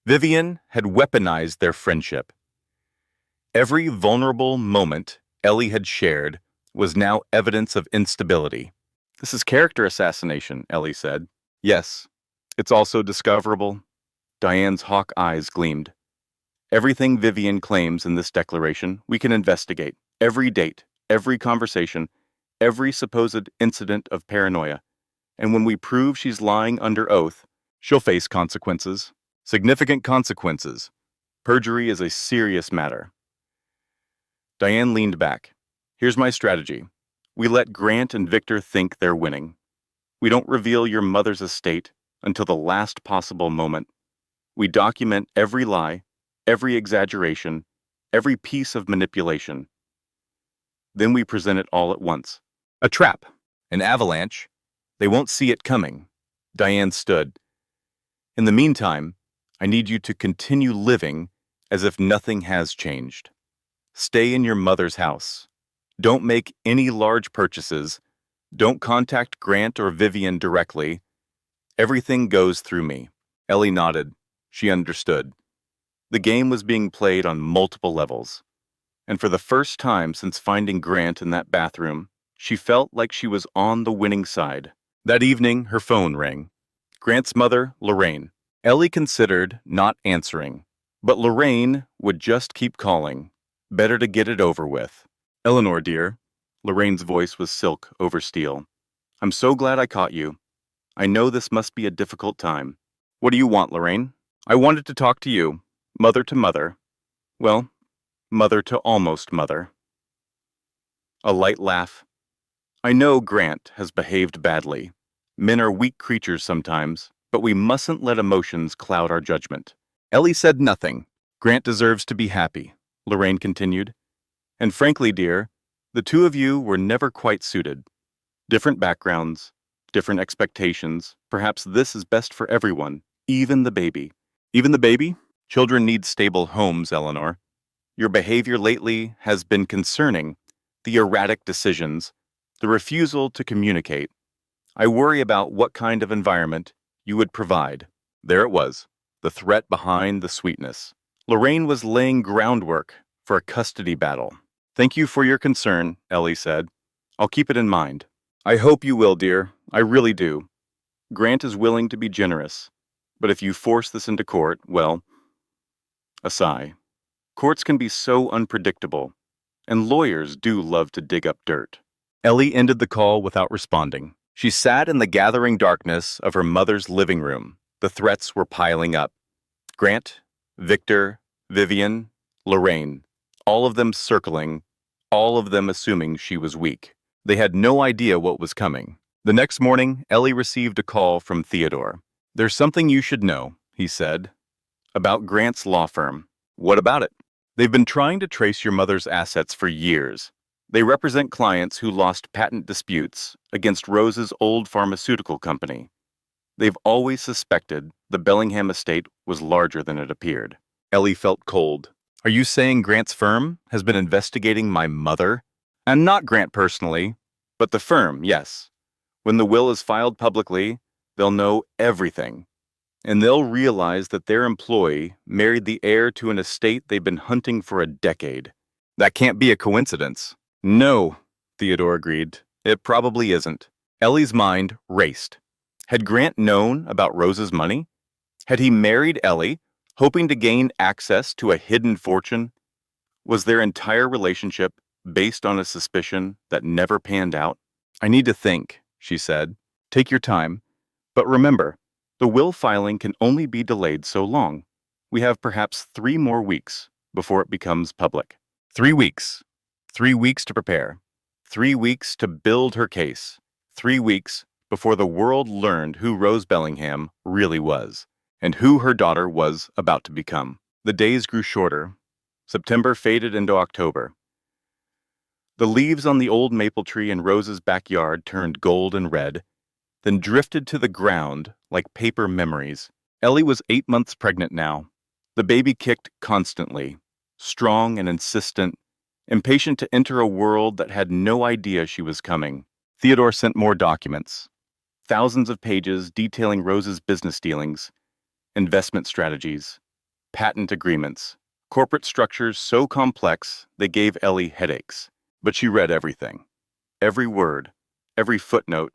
[SPEAKER 1] Vivian had weaponized their friendship. Every vulnerable moment Ellie had shared was now evidence of instability. This is character assassination, Ellie said. Yes, it's also discoverable. Diane's hawk eyes gleamed. Everything Vivian claims in this declaration, we can investigate. Every date, every conversation, every supposed incident of paranoia. And when we prove she's lying under oath, she'll face consequences. Significant consequences. Perjury is a serious matter. Diane leaned back. Here's my strategy. We let Grant and Victor think they're winning. We don't reveal your mother's estate until the last possible moment. We document every lie, every exaggeration, every piece of manipulation. Then we present it all at once. A trap, an avalanche. They won't see it coming. Diane stood. In the meantime, I need you to continue living as if nothing has changed. Stay in your mother's house. Don't make any large purchases. Don't contact Grant or Vivian directly. Everything goes through me. Ellie nodded. She understood. The game was being played on multiple levels. And for the first time since finding Grant in that bathroom, she felt like she was on the winning side. That evening, her phone rang. Grant's mother, Lorraine. Ellie considered not answering, but Lorraine would just keep calling. Better to get it over with. Eleanor, dear. Lorraine's voice was silk over steel. I'm so glad I caught you. I know this must be a difficult time. What do you want, Lorraine? I wanted to talk to you, mother to mother. Well, mother to almost mother. A light laugh. I know Grant has behaved badly. Men are weak creatures sometimes, but we mustn't let emotions cloud our judgment. Ellie said nothing. Grant deserves to be happy, Lorraine continued. And frankly, dear, the two of you were never quite suited. Different backgrounds, different expectations. Perhaps this is best for everyone, even the baby. Even the baby? Children need stable homes, Eleanor. Your behavior lately has been concerning. The erratic decisions, the refusal to communicate. I worry about what kind of environment you would provide. There it was, the threat behind the sweetness. Lorraine was laying groundwork for a custody battle. Thank you for your concern, Ellie said. I'll keep it in mind. I hope you will, dear. I really do. Grant is willing to be generous, but if you force this into court, well, a sigh. Courts can be so unpredictable, and lawyers do love to dig up dirt. Ellie ended the call without responding. She sat in the gathering darkness of her mother's living room. The threats were piling up. Grant, Victor, Vivian, Lorraine, all of them circling, all of them assuming she was weak. They had no idea what was coming. The next morning, Ellie received a call from Theodore. There's something you should know, he said, about Grant's law firm. What about it? They've been trying to trace your mother's assets for years. They represent clients who lost patent disputes against Rose's old pharmaceutical company. They've always suspected the Bellingham estate was larger than it appeared. Ellie felt cold. Are you saying Grant's firm has been investigating my mother? And not Grant personally, but the firm, yes. When the will is filed publicly, they'll know everything. And they'll realize that their employee married the heir to an estate they've been hunting for a decade. That can't be a coincidence. No, Theodore agreed. It probably isn't. Ellie's mind raced. Had Grant known about Rose's money? Had he married Ellie, hoping to gain access to a hidden fortune? Was their entire relationship based on a suspicion that never panned out? I need to think, she said. Take your time. But remember, the will filing can only be delayed so long. We have perhaps 3 more weeks before it becomes public. 3 weeks. 3 weeks to prepare. 3 weeks to build her case. 3 weeks before the world learned who Rose Bellingham really was, and who her daughter was about to become. The days grew shorter. September faded into October. The leaves on the old maple tree in Rose's backyard turned gold and red, then drifted to the ground like paper memories. Ellie was 8 months pregnant now. The baby kicked constantly, strong and insistent, impatient to enter a world that had no idea she was coming. Theodore sent more documents, thousands of pages detailing Rose's business dealings, investment strategies, patent agreements, corporate structures so complex they gave Ellie headaches. But she read everything. Every word, every footnote,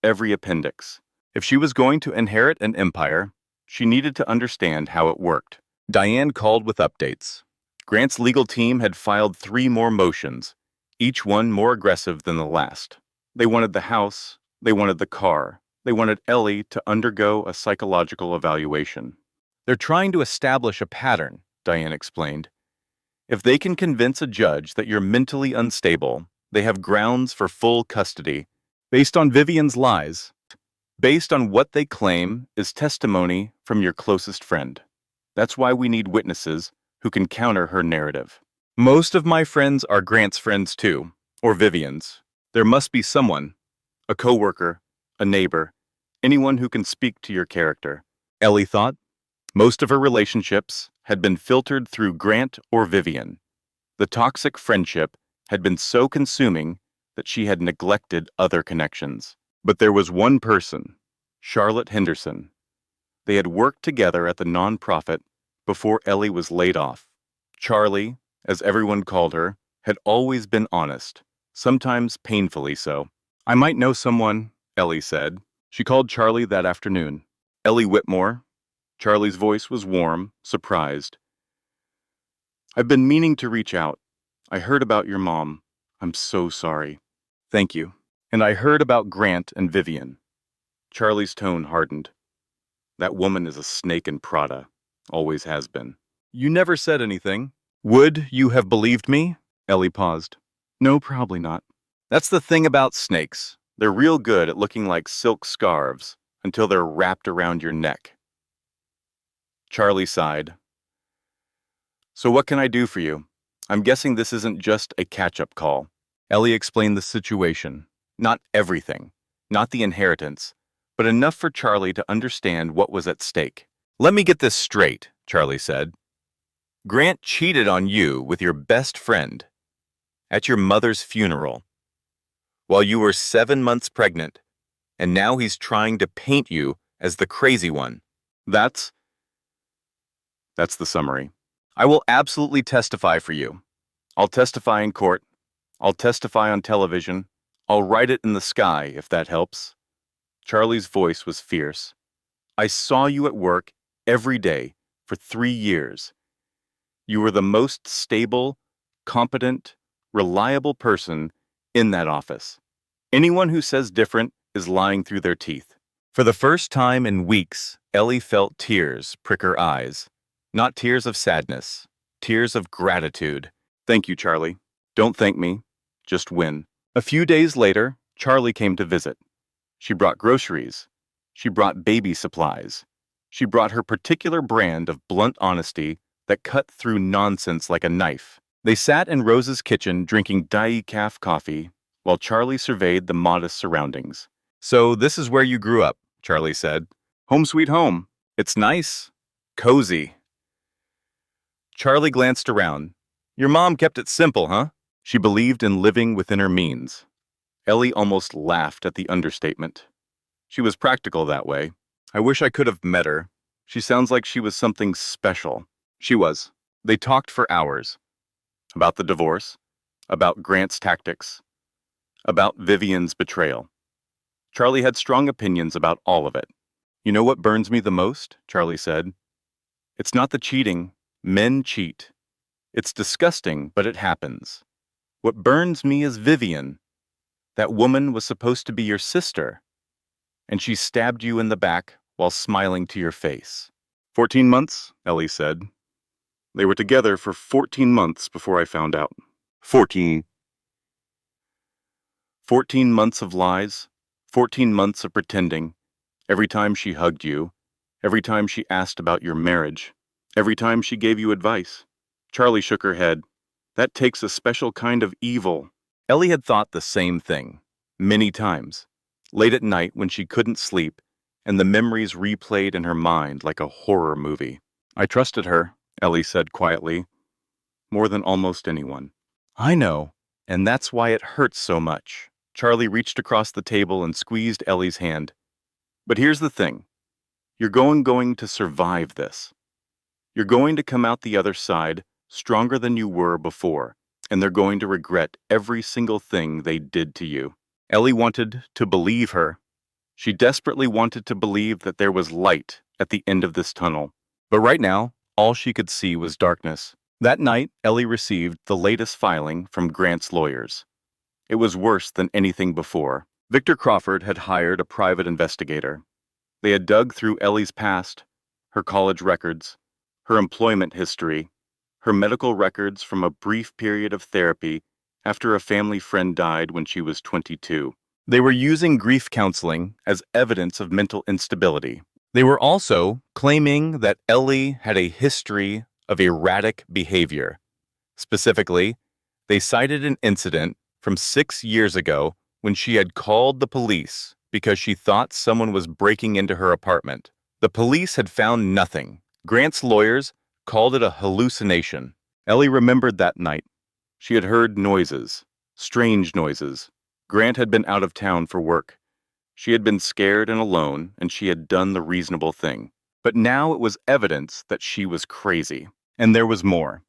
[SPEAKER 1] every appendix. If she was going to inherit an empire, she needed to understand how it worked. Diane called with updates. Grant's legal team had filed 3 more motions, each one more aggressive than the last. They wanted the house, they wanted the car, they wanted Ellie to undergo a psychological evaluation. They're trying to establish a pattern, Diane explained. If they can convince a judge that you're mentally unstable, they have grounds for full custody, based on Vivian's lies, based on what they claim is testimony from your closest friend. That's why we need witnesses who can counter her narrative. Most of my friends are Grant's friends too, or Vivian's. There must be someone, a coworker, a neighbor, anyone who can speak to your character. Ellie thought. Most of her relationships had been filtered through Grant or Vivian. The toxic friendship had been so consuming that she had neglected other connections. But there was one person, Charlotte Henderson. They had worked together at the nonprofit before Ellie was laid off. Charlie, as everyone called her, had always been honest, sometimes painfully so. I might know someone, Ellie said. She called Charlie that afternoon. Ellie Whitmore. Charlie's voice was warm, surprised. I've been meaning to reach out. I heard about your mom. I'm so sorry. Thank you. And I heard about Grant and Vivian. Charlie's tone hardened. That woman is a snake in Prada. Always has been. You never said anything. Would you have believed me? Ellie paused. No, probably not. That's the thing about snakes. They're real good at looking like silk scarves until they're wrapped around your neck. Charlie sighed. So what can I do for you? I'm guessing this isn't just a catch-up call. Ellie explained the situation. Not everything, not the inheritance, but enough for Charlie to understand what was at stake. Let me get this straight, Charlie said. Grant cheated on you with your best friend at your mother's funeral while you were 7 months pregnant, and now he's trying to paint you as the crazy one. That's the summary. I will absolutely testify for you. I'll testify in court. I'll testify on television. I'll write it in the sky, if that helps. Charlie's voice was fierce. I saw you at work every day for 3 years. You were the most stable, competent, reliable person in that office. Anyone who says different is lying through their teeth. For the first time in weeks, Ellie felt tears prick her eyes. Not tears of sadness, tears of gratitude. Thank you, Charlie. Don't thank me, just win. A few days later, Charlie came to visit. She brought groceries. She brought baby supplies. She brought her particular brand of blunt honesty that cut through nonsense like a knife. They sat in Rose's kitchen drinking decaf coffee while Charlie surveyed the modest surroundings. So this is where you grew up, Charlie said. Home sweet home. It's nice. Cozy. Charlie glanced around. Your mom kept it simple, huh? She believed in living within her means. Ellie almost laughed at the understatement. She was practical that way. I wish I could have met her. She sounds like she was something special. She was. They talked for hours. About the divorce, about Grant's tactics, about Vivian's betrayal. Charlie had strong opinions about all of it. You know what burns me the most? Charlie said. It's not the cheating. Men cheat. It's disgusting, but it happens. What burns me is Vivian. That woman was supposed to be your sister, and she stabbed you in the back while smiling to your face. 14 months, Ellie said. They were together for 14 months before I found out. 14 months of lies, 14 months of pretending. Every time she hugged you, every time she asked about your marriage, every time she gave you advice. Charlie shook her head. That takes a special kind of evil. Ellie had thought the same thing, many times, late at night when she couldn't sleep, and the memories replayed in her mind like a horror movie. I trusted her, Ellie said quietly, more than almost anyone. I know, and that's why it hurts so much. Charlie reached across the table and squeezed Ellie's hand. But here's the thing. You're going to survive this. You're going to come out the other side stronger than you were before, and they're going to regret every single thing they did to you. Ellie wanted to believe her. She desperately wanted to believe that there was light at the end of this tunnel. But right now, all she could see was darkness. That night, Ellie received the latest filing from Grant's lawyers. It was worse than anything before. Victor Crawford had hired a private investigator. They had dug through Ellie's past, her college records, her employment history, her medical records from a brief period of therapy after a family friend died when she was 22. They were using grief counseling as evidence of mental instability. They were also claiming that Ellie had a history of erratic behavior. Specifically, they cited an incident from 6 years ago when she had called the police because she thought someone was breaking into her apartment. The police had found nothing. Grant's lawyers called it a hallucination. Ellie remembered that night. She had heard noises, strange noises. Grant had been out of town for work. She had been scared and alone, and she had done the reasonable thing. But now it was evidence that she was crazy. And there was more.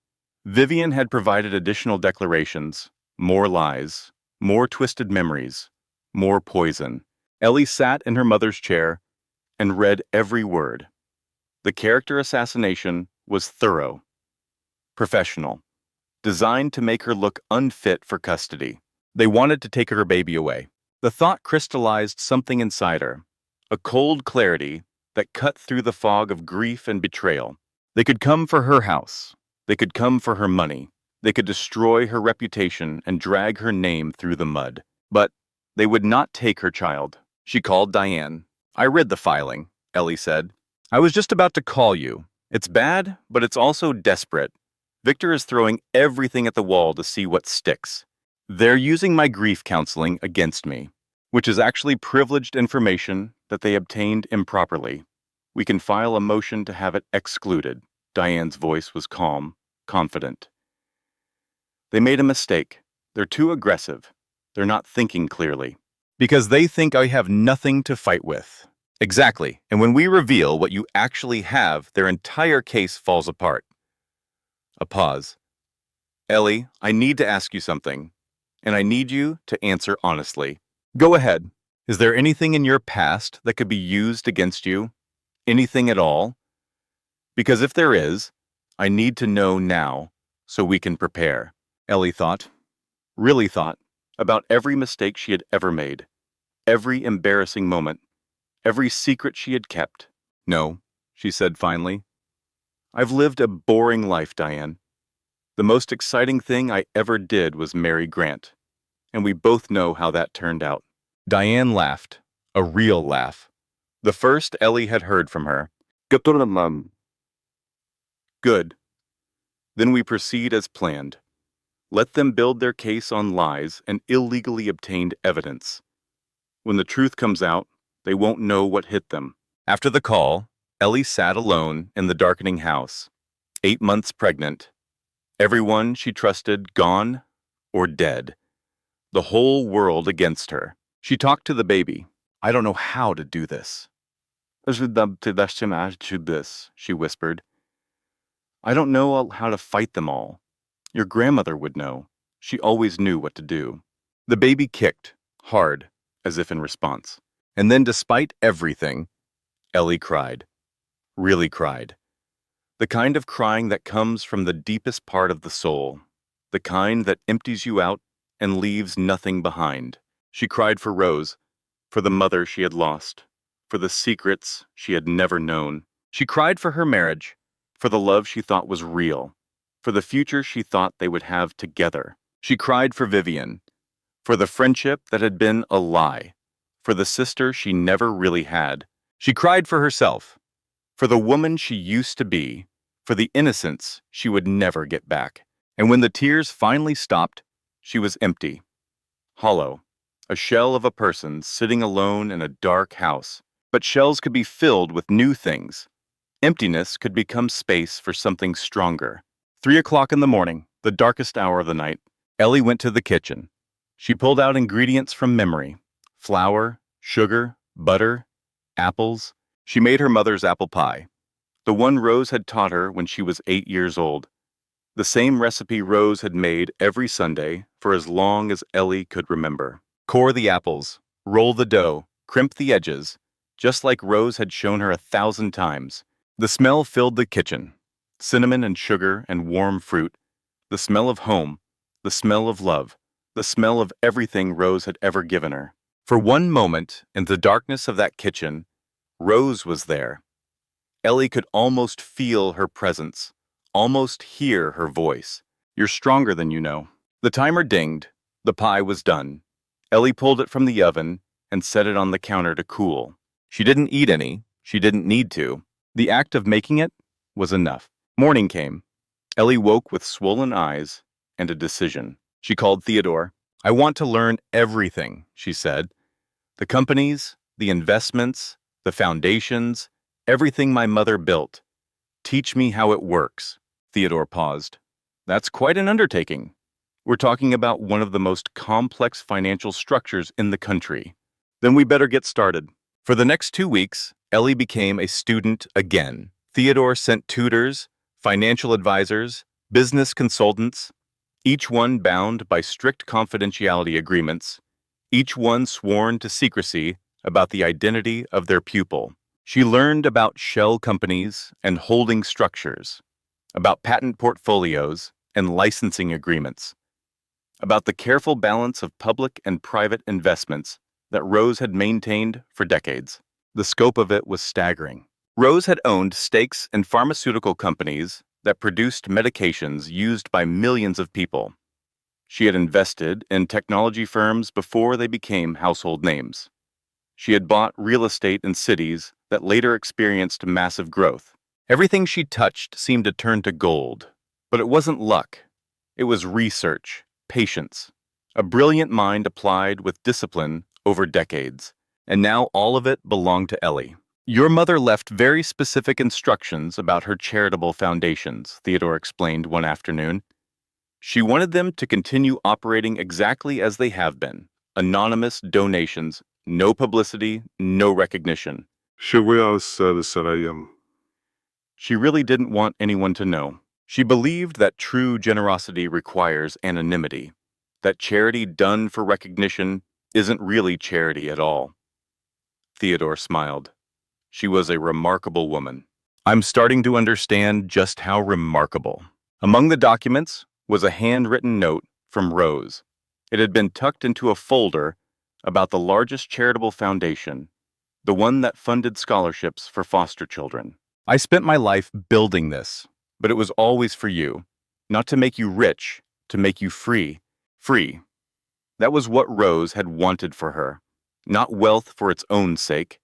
[SPEAKER 1] Vivian had provided additional declarations, more lies, more twisted memories, more poison. Ellie sat in her mother's chair and read every word. The character assassination was thorough, professional, designed to make her look unfit for custody. They wanted to take her baby away. The thought crystallized something inside her, a cold clarity that cut through the fog of grief and betrayal. They could come for her house. They could come for her money. They could destroy her reputation and drag her name through the mud. But they would not take her child. She called Diane. I read the filing, Ellie said. I was just about to call you. It's bad, but it's also desperate. Victor is throwing everything at the wall to see what sticks. They're using my grief counseling against me, which is actually privileged information that they obtained improperly. We can file a motion to have it excluded. Diane's voice was calm, confident. They made a mistake. They're too aggressive. They're not thinking clearly. Because they think I have nothing to fight with. Exactly. And when we reveal what you actually have, their entire case falls apart. A pause. Ellie, I need to ask you something, and I need you to answer honestly. Go ahead. Is there anything in your past that could be used against you? Anything at all? Because if there is, I need to know now so we can prepare. Ellie thought, really thought, about every mistake she had ever made, every embarrassing moment, every secret she had kept. No, she said finally. I've lived a boring life, Diane. The most exciting thing I ever did was marry Grant, and we both know how that turned out. Diane laughed, a real laugh. The first Ellie had heard from her. Good. Then we proceed as planned. Let them build their case on lies and illegally obtained evidence. When the truth comes out, they won't know what hit them. After the call, Ellie sat alone in the darkening house, 8 months pregnant. Everyone she trusted gone or dead. The whole world against her. She talked to the baby. I don't know how to do this. She whispered. I don't know how to fight them all. Your grandmother would know. She always knew what to do. The baby kicked, hard, as if in response. And then, despite everything, Ellie cried. Really cried. The kind of crying that comes from the deepest part of the soul. The kind that empties you out and leaves nothing behind. She cried for Rose, for the mother she had lost, for the secrets she had never known. She cried for her marriage, for the love she thought was real, for the future she thought they would have together. She cried for Vivian, for the friendship that had been a lie, for the sister she never really had. She cried for herself, for the woman she used to be, for the innocence she would never get back. And when the tears finally stopped, she was empty, hollow, a shell of a person sitting alone in a dark house. But shells could be filled with new things. Emptiness could become space for something stronger. 3 o'clock in the morning, the darkest hour of the night, Ellie went to the kitchen. She pulled out ingredients from memory: flour, sugar, butter, apples. She made her mother's apple pie, the one Rose had taught her when she was 8 years old. The same recipe Rose had made every Sunday for as long as Ellie could remember. Core the apples, roll the dough, crimp the edges, just like Rose had shown her 1,000 times. The smell filled the kitchen: cinnamon and sugar and warm fruit, the smell of home, the smell of love, the smell of everything Rose had ever given her. For one moment, in the darkness of that kitchen, Rose was there. Ellie could almost feel her presence, almost hear her voice. "You're stronger than you know." The timer dinged. The pie was done. Ellie pulled it from the oven and set it on the counter to cool. She didn't eat any. She didn't need to. The act of making it was enough. Morning came. Ellie woke with swollen eyes and a decision. She called Theodore. "I want to learn everything," she said. "The companies, the investments, the foundations, everything my mother built. Teach me how it works." Theodore paused. "That's quite an undertaking. We're talking about one of the most complex financial structures in the country." "Then we better get started." For the next 2 weeks, Ellie became a student again. Theodore sent tutors, financial advisors, business consultants, each one bound by strict confidentiality agreements, each one sworn to secrecy about the identity of their pupil. She learned about shell companies and holding structures, about patent portfolios and licensing agreements, about the careful balance of public and private investments that Rose had maintained for decades. The scope of it was staggering. Rose had owned stakes in pharmaceutical companies that produced medications used by millions of people. She had invested in technology firms before they became household names. She had bought real estate in cities that later experienced massive growth. Everything she touched seemed to turn to gold. But it wasn't luck. It was research, patience, a brilliant mind applied with discipline over decades. And now all of it belonged to Ellie. "Your mother left very specific instructions about her charitable foundations," Theodore explained one afternoon. "She wanted them to continue operating exactly as they have been. Anonymous donations, no publicity, no recognition."
[SPEAKER 2] She will service that I am.
[SPEAKER 1] She really didn't want anyone to know. She believed that true generosity requires anonymity, that charity done for recognition isn't really charity at all. Theodore smiled. She was a remarkable woman. "I'm starting to understand just how remarkable." Among the documents was a handwritten note from Rose. It had been tucked into a folder about the largest charitable foundation, the one that funded scholarships for foster children. "I spent my life building this, but it was always for you, not to make you rich, to make you free. Free." That was what Rose had wanted for her. Not wealth for its own sake,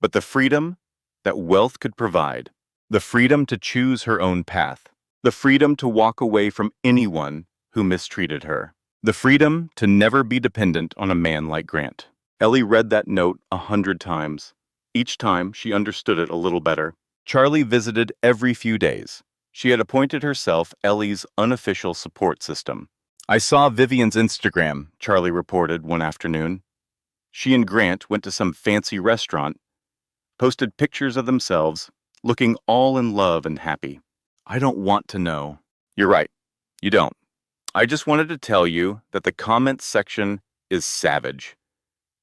[SPEAKER 1] but the freedom that wealth could provide. The freedom to choose her own path. The freedom to walk away from anyone who mistreated her. The freedom to never be dependent on a man like Grant. Ellie read that note 100 times. Each time, she understood it a little better. Charlie visited every few days. She had appointed herself Ellie's unofficial support system. "I saw Vivian's Instagram," Charlie reported one afternoon. She and Grant went to some fancy restaurant, posted pictures of themselves, looking all in love and happy. "I don't want to know." "You're right. You don't. I just wanted to tell you that the comments section is savage.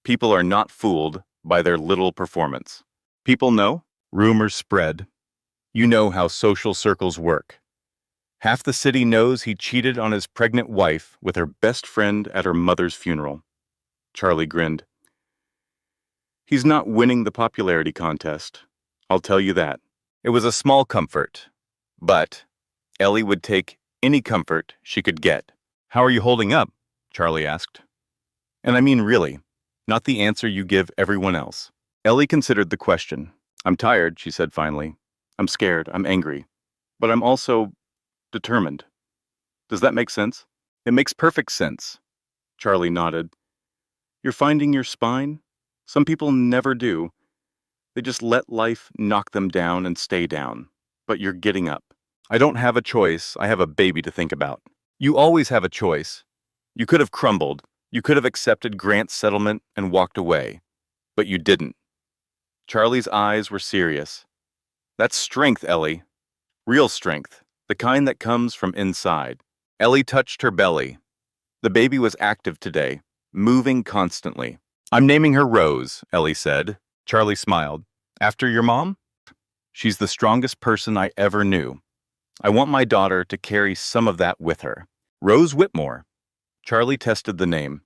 [SPEAKER 1] People are not fooled by their little performance. People know, rumors spread. You know how social circles work. Half the city knows he cheated on his pregnant wife with her best friend at her mother's funeral. Charlie grinned. He's not winning the popularity contest. I'll tell you that. It was a small comfort, but Ellie would take any comfort she could get. How are you holding up? Charlie asked. And I mean really, not the answer you give everyone else. Ellie considered the question. I'm tired, she said finally. I'm scared, I'm angry. But I'm also determined. Does that make sense? It makes perfect sense. Charlie nodded. You're finding your spine? Some people never do. They just let life knock them down and stay down. But you're getting up. I don't have a choice. I have a baby to think about. You always have a choice. You could have crumbled. You could have accepted Grant's settlement and walked away. But you didn't. Charlie's eyes were serious. That's strength, Ellie. Real strength. The kind that comes from inside. Ellie touched her belly. The baby was active today, moving constantly. I'm naming her Rose, Ellie said. Charlie smiled. After your mom? She's the strongest person I ever knew. I want my daughter to carry some of that with her. Rose Whitmore. Charlie tested the name.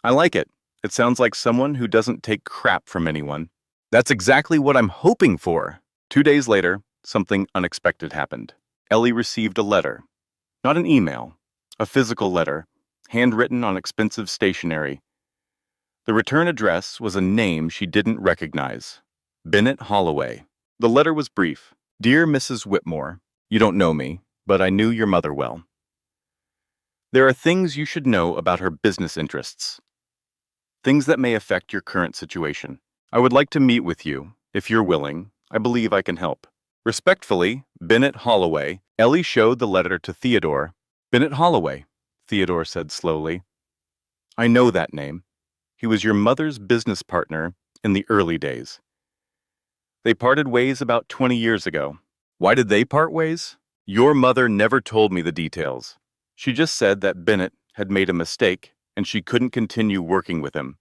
[SPEAKER 1] I like it. It sounds like someone who doesn't take crap from anyone. That's exactly what I'm hoping for. 2 days later, something unexpected happened. Ellie received a letter. Not an email. A physical letter, handwritten on expensive stationery. The return address was a name she didn't recognize. Bennett Holloway. The letter was brief. Dear Mrs. Whitmore, you don't know me, but I knew your mother well. There are things you should know about her business interests. Things that may affect your current situation. I would like to meet with you. If you're willing, I believe I can help. Respectfully, Bennett Holloway. Ellie showed the letter to Theodore. Bennett Holloway, Theodore said slowly. I know that name. He was your mother's business partner in the early days. They parted ways about 20 years ago. Why did they part ways? Your mother never told me the details. She just said that Bennett had made a mistake and she couldn't continue working with him.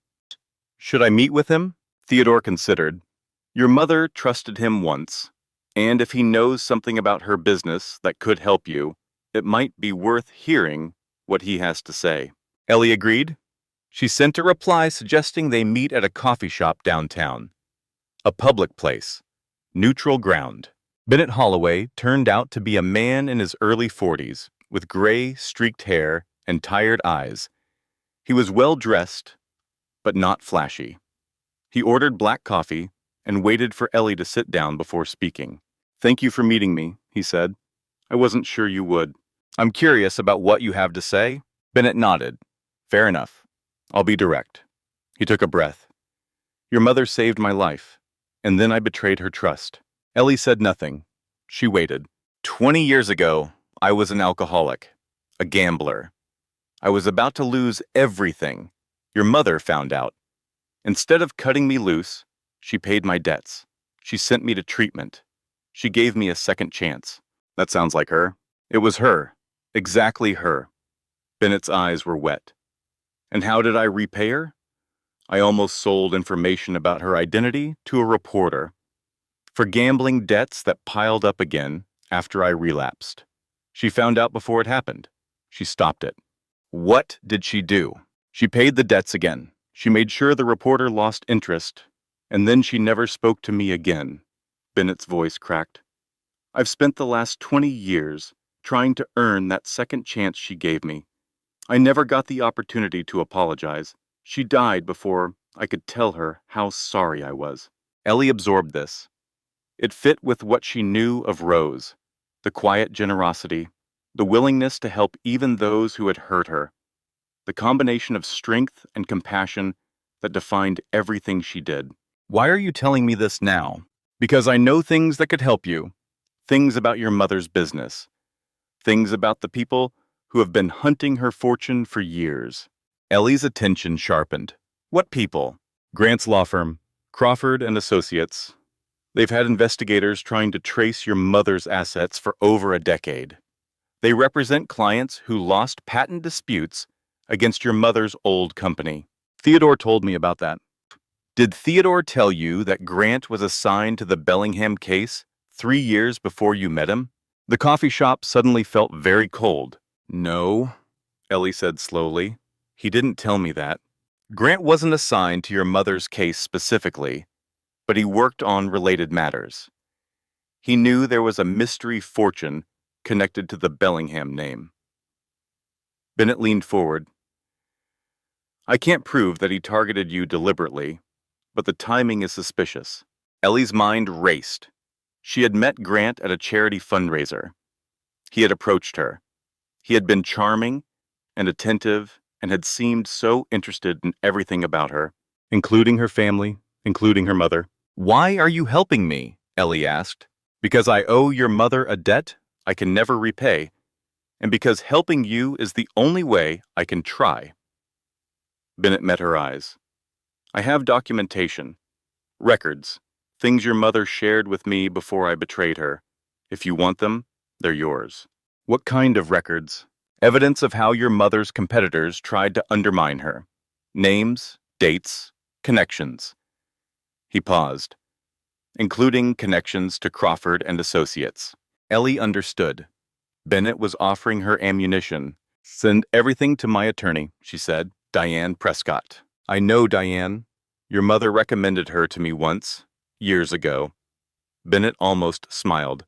[SPEAKER 1] Should I meet with him? Theodore considered. Your mother trusted him once, and if he knows something about her business that could help you, it might be worth hearing what he has to say. Ellie agreed. She sent a reply suggesting they meet at a coffee shop downtown. A public place. Neutral ground. Bennett Holloway turned out to be a man in his early 40s, with gray, streaked hair and tired eyes. He was well-dressed, but not flashy. He ordered black coffee and waited for Ellie to sit down before speaking. Thank you for meeting me, he said. I wasn't sure you would. I'm curious about what you have to say. Bennett nodded. Fair enough. I'll be direct. He took a breath. Your mother saved my life, and then I betrayed her trust. Ellie said nothing. She waited. 20 years ago, I was an alcoholic, a gambler. I was about to lose everything. Your mother found out. Instead of cutting me loose, she paid my debts. She sent me to treatment. She gave me a second chance. That sounds like her. It was her. Exactly her. Bennett's eyes were wet. And how did I repay her? I almost sold information about her identity to a reporter for gambling debts that piled up again after I relapsed. She found out before it happened. She stopped it. What did she do? She paid the debts again. She made sure the reporter lost interest, and then she never spoke to me again. Bennett's voice cracked. I've spent the last 20 years trying to earn that second chance she gave me. I never got the opportunity to apologize. She died before I could tell her how sorry I was. Ellie absorbed this. It fit with what she knew of Rose, the quiet generosity, the willingness to help even those who had hurt her, the combination of strength and compassion that defined everything she did. Why are you telling me this now? Because I know things that could help you, things about your mother's business, things about the people who have been hunting her fortune for years. Ellie's attention sharpened. What people? Grant's law firm, Crawford and Associates. They've had investigators trying to trace your mother's assets for over a decade. They represent clients who lost patent disputes against your mother's old company. Theodore told me about that. Did Theodore tell you that Grant was assigned to the Bellingham case 3 years before you met him? The coffee shop suddenly felt very cold. No, Ellie said slowly. He didn't tell me that. Grant wasn't assigned to your mother's case specifically, but he worked on related matters. He knew there was a mystery fortune connected to the Bellingham name. Bennett leaned forward. I can't prove that he targeted you deliberately, but the timing is suspicious. Ellie's mind raced. She had met Grant at a charity fundraiser. He had approached her. He had been charming and attentive and had seemed so interested in everything about her, including her family, including her mother. Why are you helping me? Ellie asked. Because I owe your mother a debt I can never repay, and because helping you is the only way I can try. Bennett met her eyes. I have documentation, records, things your mother shared with me before I betrayed her. If you want them, they're yours. What kind of records? Evidence of how your mother's competitors tried to undermine her. Names, dates, connections. He paused. Including connections to Crawford and Associates. Ellie understood. Bennett was offering her ammunition. Send everything to my attorney, she said, Diane Prescott. I know Diane. Your mother recommended her to me once, years ago. Bennett almost smiled.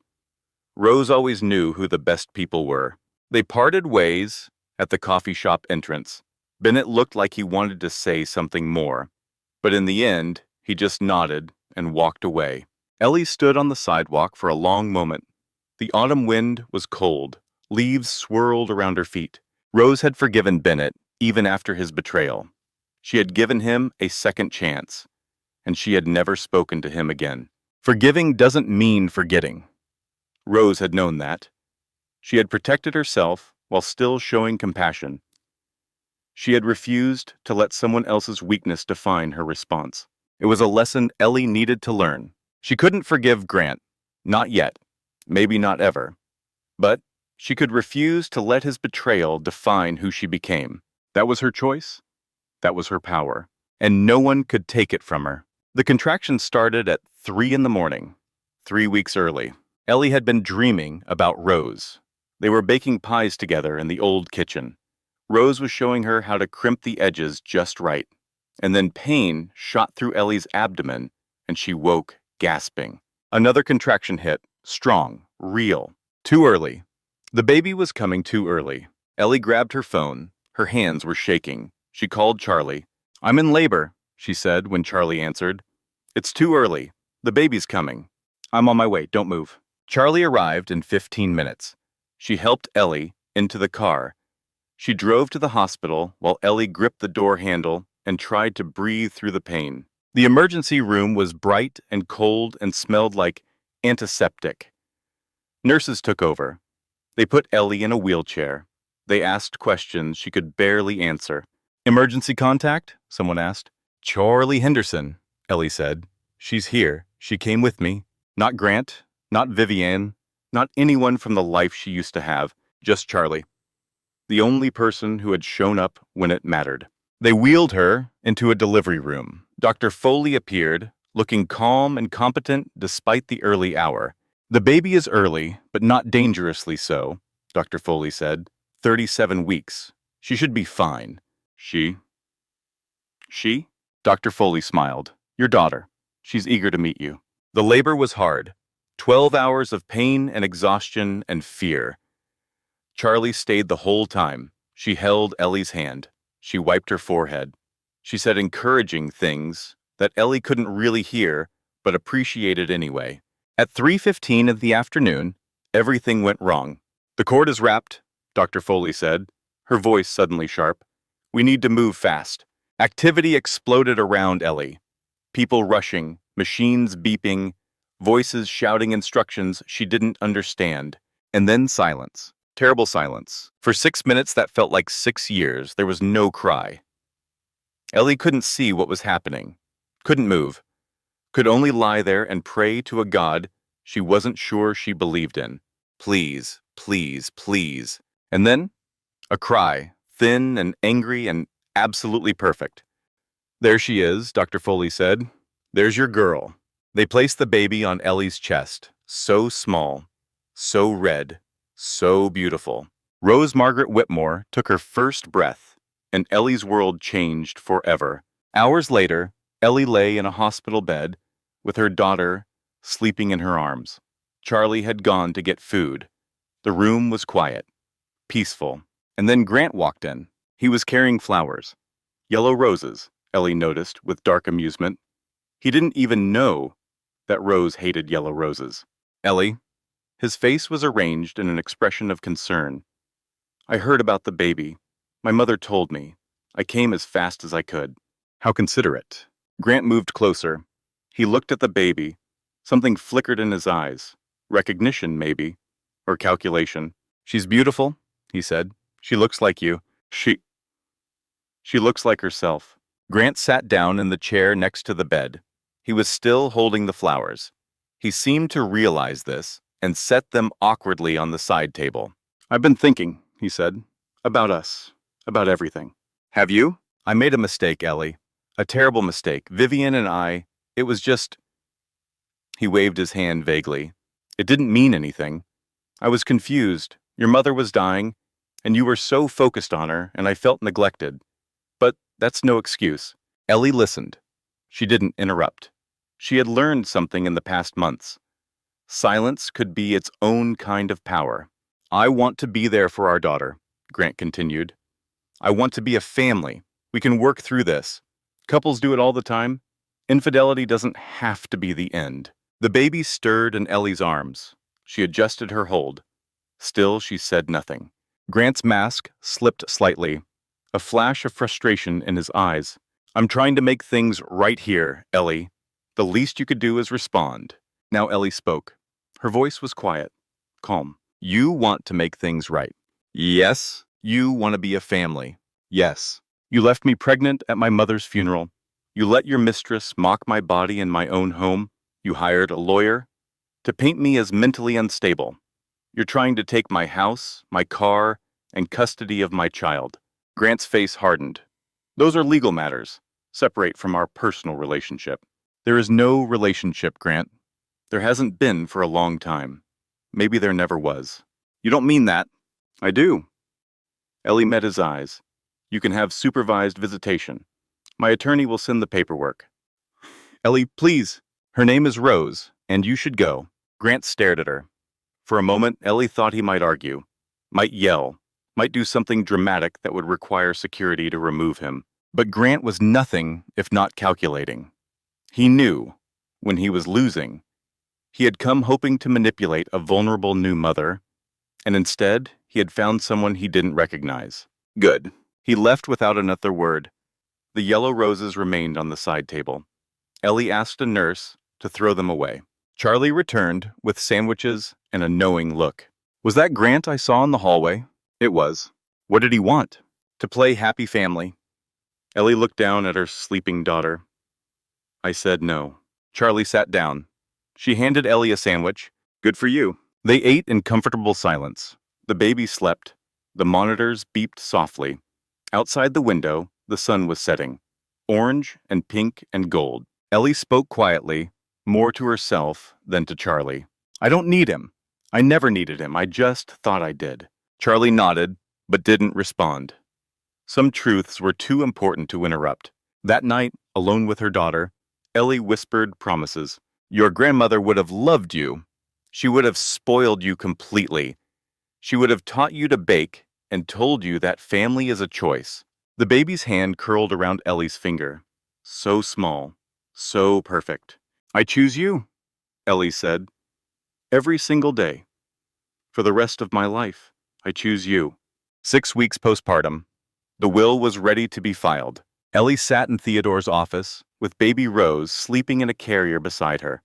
[SPEAKER 1] Rose always knew who the best people were. They parted ways at the coffee shop entrance. Bennett looked like he wanted to say something more, but in the end, he just nodded and walked away. Ellie stood on the sidewalk for a long moment. The autumn wind was cold. Leaves swirled around her feet. Rose had forgiven Bennett even after his betrayal. She had given him a second chance, and she had never spoken to him again. Forgiving doesn't mean forgetting. Rose had known that. She had protected herself while still showing compassion. She had refused to let someone else's weakness define her response. It was a lesson Ellie needed to learn. She couldn't forgive Grant. Not yet. Maybe not ever. But she could refuse to let his betrayal define who she became. That was her choice. That was her power. And no one could take it from her. The contraction started at 3 a.m, 3 weeks early. Ellie had been dreaming about Rose. They were baking pies together in the old kitchen. Rose was showing her how to crimp the edges just right. And then pain shot through Ellie's abdomen, and she woke, gasping. Another contraction hit, strong, real. Too early. The baby was coming too early. Ellie grabbed her phone. Her hands were shaking. She called Charlie. I'm in labor, she said when Charlie answered. It's too early. The baby's coming. I'm on my way, don't move. Charlie arrived in 15 minutes. She helped Ellie into the car. She drove to the hospital while Ellie gripped the door handle and tried to breathe through the pain. The emergency room was bright and cold and smelled like antiseptic. Nurses took over. They put Ellie in a wheelchair. They asked questions she could barely answer. Emergency contact? Someone asked. Charlie Henderson, Ellie said. She's here. She came with me. Not Grant, not Vivienne, not anyone from the life she used to have, just Charlie. The only person who had shown up when it mattered. They wheeled her into a delivery room. Dr. Foley appeared, looking calm and competent despite the early hour. The baby is early, but not dangerously so, Dr. Foley said. 37 weeks. She should be fine. She? Dr. Foley smiled. Your daughter. She's eager to meet you. The labor was hard. 12 hours of pain and exhaustion and fear. Charlie stayed the whole time. She held Ellie's hand. She wiped her forehead. She said encouraging things that Ellie couldn't really hear, but appreciated anyway. At 3:15 in the afternoon, everything went wrong. The cord is wrapped, Dr. Foley said, her voice suddenly sharp. We need to move fast. Activity exploded around Ellie. People rushing, machines beeping, voices shouting instructions she didn't understand. And then silence. Terrible silence. For 6 minutes that felt like 6 years, there was no cry. Ellie couldn't see what was happening. Couldn't move. Could only lie there and pray to a God she wasn't sure she believed in. Please, please, please. And then, a cry, thin and angry and absolutely perfect. There she is, Dr. Foley said. There's your girl. They placed the baby on Ellie's chest, so small, so red, so beautiful. Rose Margaret Whitmore took her first breath, and Ellie's world changed forever. Hours later, Ellie lay in a hospital bed with her daughter sleeping in her arms. Charlie had gone to get food. The room was quiet, peaceful, and then Grant walked in. He was carrying flowers. Yellow roses, Ellie noticed with dark amusement. He didn't even know that Rose hated yellow roses. Ellie, his face was arranged in an expression of concern. I heard about the baby. My mother told me. I came as fast as I could. How considerate. Grant moved closer. He looked at the baby. Something flickered in his eyes. Recognition, maybe. Or calculation. She's beautiful, he said. She looks like you. She looks like herself. Grant sat down in the chair next to the bed. He was still holding the flowers. He seemed to realize this and set them awkwardly on the side table. I've been thinking, he said, about us, about everything. Have you? I made a mistake, Ellie. A terrible mistake. Vivian and I, it was just... He waved his hand vaguely. It didn't mean anything. I was confused. Your mother was dying, and you were so focused on her, and I felt neglected. But that's no excuse. Ellie listened. She didn't interrupt. She had learned something in the past months. Silence could be its own kind of power. I want to be there for our daughter, Grant continued. I want to be a family. We can work through this. Couples do it all the time. Infidelity doesn't have to be the end. The baby stirred in Ellie's arms. She adjusted her hold. Still, she said nothing. Grant's mask slipped slightly, a flash of frustration in his eyes. I'm trying to make things right here, Ellie. The least you could do is respond. Now Ellie spoke. Her voice was quiet, calm. You want to make things right. Yes. You want to be a family. Yes. You left me pregnant at my mother's funeral. You let your mistress mock my body in my own home. You hired a lawyer to paint me as mentally unstable. You're trying to take my house, my car, and custody of my child. Grant's face hardened. Those are legal matters, separate from our personal relationship. There is no relationship, Grant. There hasn't been for a long time. Maybe there never was. You don't mean that. I do. Ellie met his eyes. You can have supervised visitation. My attorney will send the paperwork. Ellie, please. Her name is Rose, and you should go. Grant stared at her. For a moment, Ellie thought he might argue, might yell, might do something dramatic that would require security to remove him. But Grant was nothing if not calculating. He knew, when he was losing, he had come hoping to manipulate a vulnerable new mother, and instead, he had found someone he didn't recognize. Good. He left without another word. The yellow roses remained on the side table. Ellie asked a nurse to throw them away. Charlie returned with sandwiches and a knowing look. Was that Grant I saw in the hallway? It was. What did he want? To play happy family. Ellie looked down at her sleeping daughter. I said no. Charlie sat down. She handed Ellie a sandwich. Good for you. They ate in comfortable silence. The baby slept. The monitors beeped softly. Outside the window, the sun was setting. Orange and pink and gold. Ellie spoke quietly, more to herself than to Charlie. I don't need him. I never needed him. I just thought I did. Charlie nodded, but didn't respond. Some truths were too important to interrupt. That night, alone with her daughter, Ellie whispered promises. Your grandmother would have loved you. She would have spoiled you completely. She would have taught you to bake and told you that family is a choice. The baby's hand curled around Ellie's finger. So small, so perfect. I choose you, Ellie said. Every single day. For the rest of my life, I choose you. 6 weeks postpartum. The will was ready to be filed. Ellie sat in Theodore's office, with baby Rose sleeping in a carrier beside her.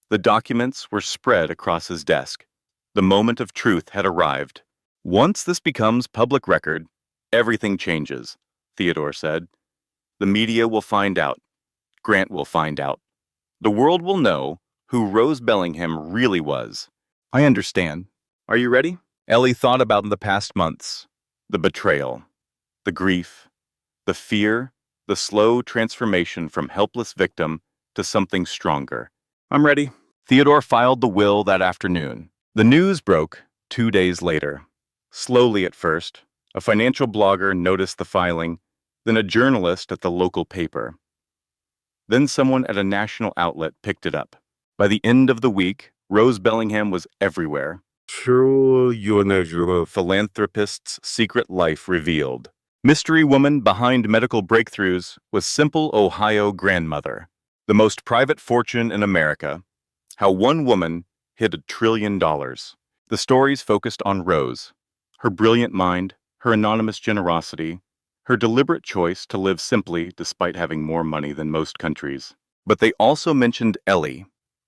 [SPEAKER 1] The documents were spread across his desk. The moment of truth had arrived. Once this becomes public record, everything changes, Theodore said. The media will find out. Grant will find out. The world will know who Rose Bellingham really was. I understand. Are you ready? Ellie thought about the past months. The betrayal. The grief. The fear. The the slow transformation from helpless victim to something stronger. I'm ready. Theodore filed the will that afternoon. The news broke 2 days later. Slowly at first, a financial blogger noticed the filing, then a journalist at the local paper. Then someone at a national outlet picked it up. By the end of the week, Rose Bellingham was everywhere.
[SPEAKER 2] Trillionaire.
[SPEAKER 1] Philanthropist's secret life revealed. Mystery woman behind medical breakthroughs was simple Ohio grandmother. The most private fortune in America. How one woman hid $1 trillion. The stories focused on Rose, her brilliant mind, her anonymous generosity, her deliberate choice to live simply despite having more money than most countries. But they also mentioned Ellie,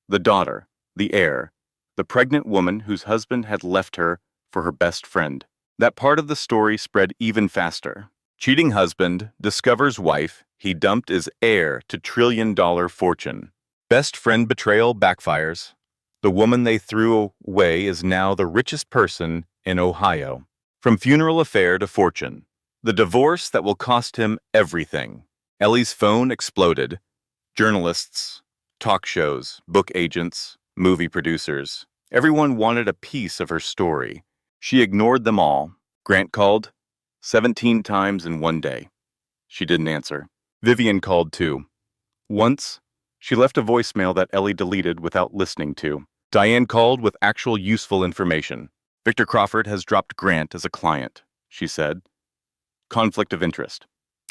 [SPEAKER 1] the daughter, the heir, the pregnant woman whose husband had left her for her best friend. That part of the story spread even faster. Cheating husband discovers wife he dumped is heir to $1 trillion fortune. Best friend betrayal backfires. The woman they threw away is now the richest person in Ohio. From funeral affair to fortune. The divorce that will cost him everything. Ellie's phone exploded. Journalists, talk shows, book agents, movie producers. Everyone wanted a piece of her story. She ignored them all. Grant called 17 times in one day. She didn't answer. Vivian called too. Once, she left a voicemail that Ellie deleted without listening to. Diane called with actual useful information. Victor Crawford has dropped Grant as a client, she said. Conflict of interest.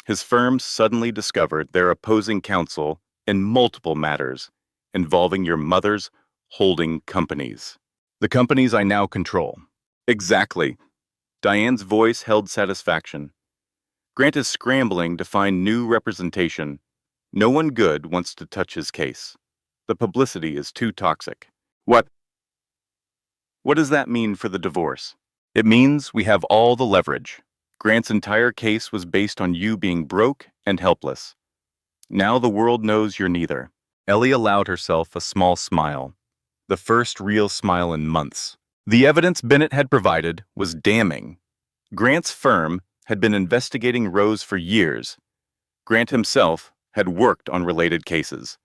[SPEAKER 1] His firm suddenly discovered their opposing counsel in multiple matters involving your mother's holding companies. The companies I now control. Exactly. Diane's voice held satisfaction. Grant is scrambling to find new representation. No one good wants to touch his case. The publicity is too toxic. What does that mean for the divorce? It means we have all the leverage. Grant's entire case was based on you being broke and helpless. Now the world knows you're neither. Ellie allowed herself a small smile. The first real smile in months. The evidence Bennett had provided was damning. Grant's firm had been investigating Rose for years. Grant himself had worked on related cases.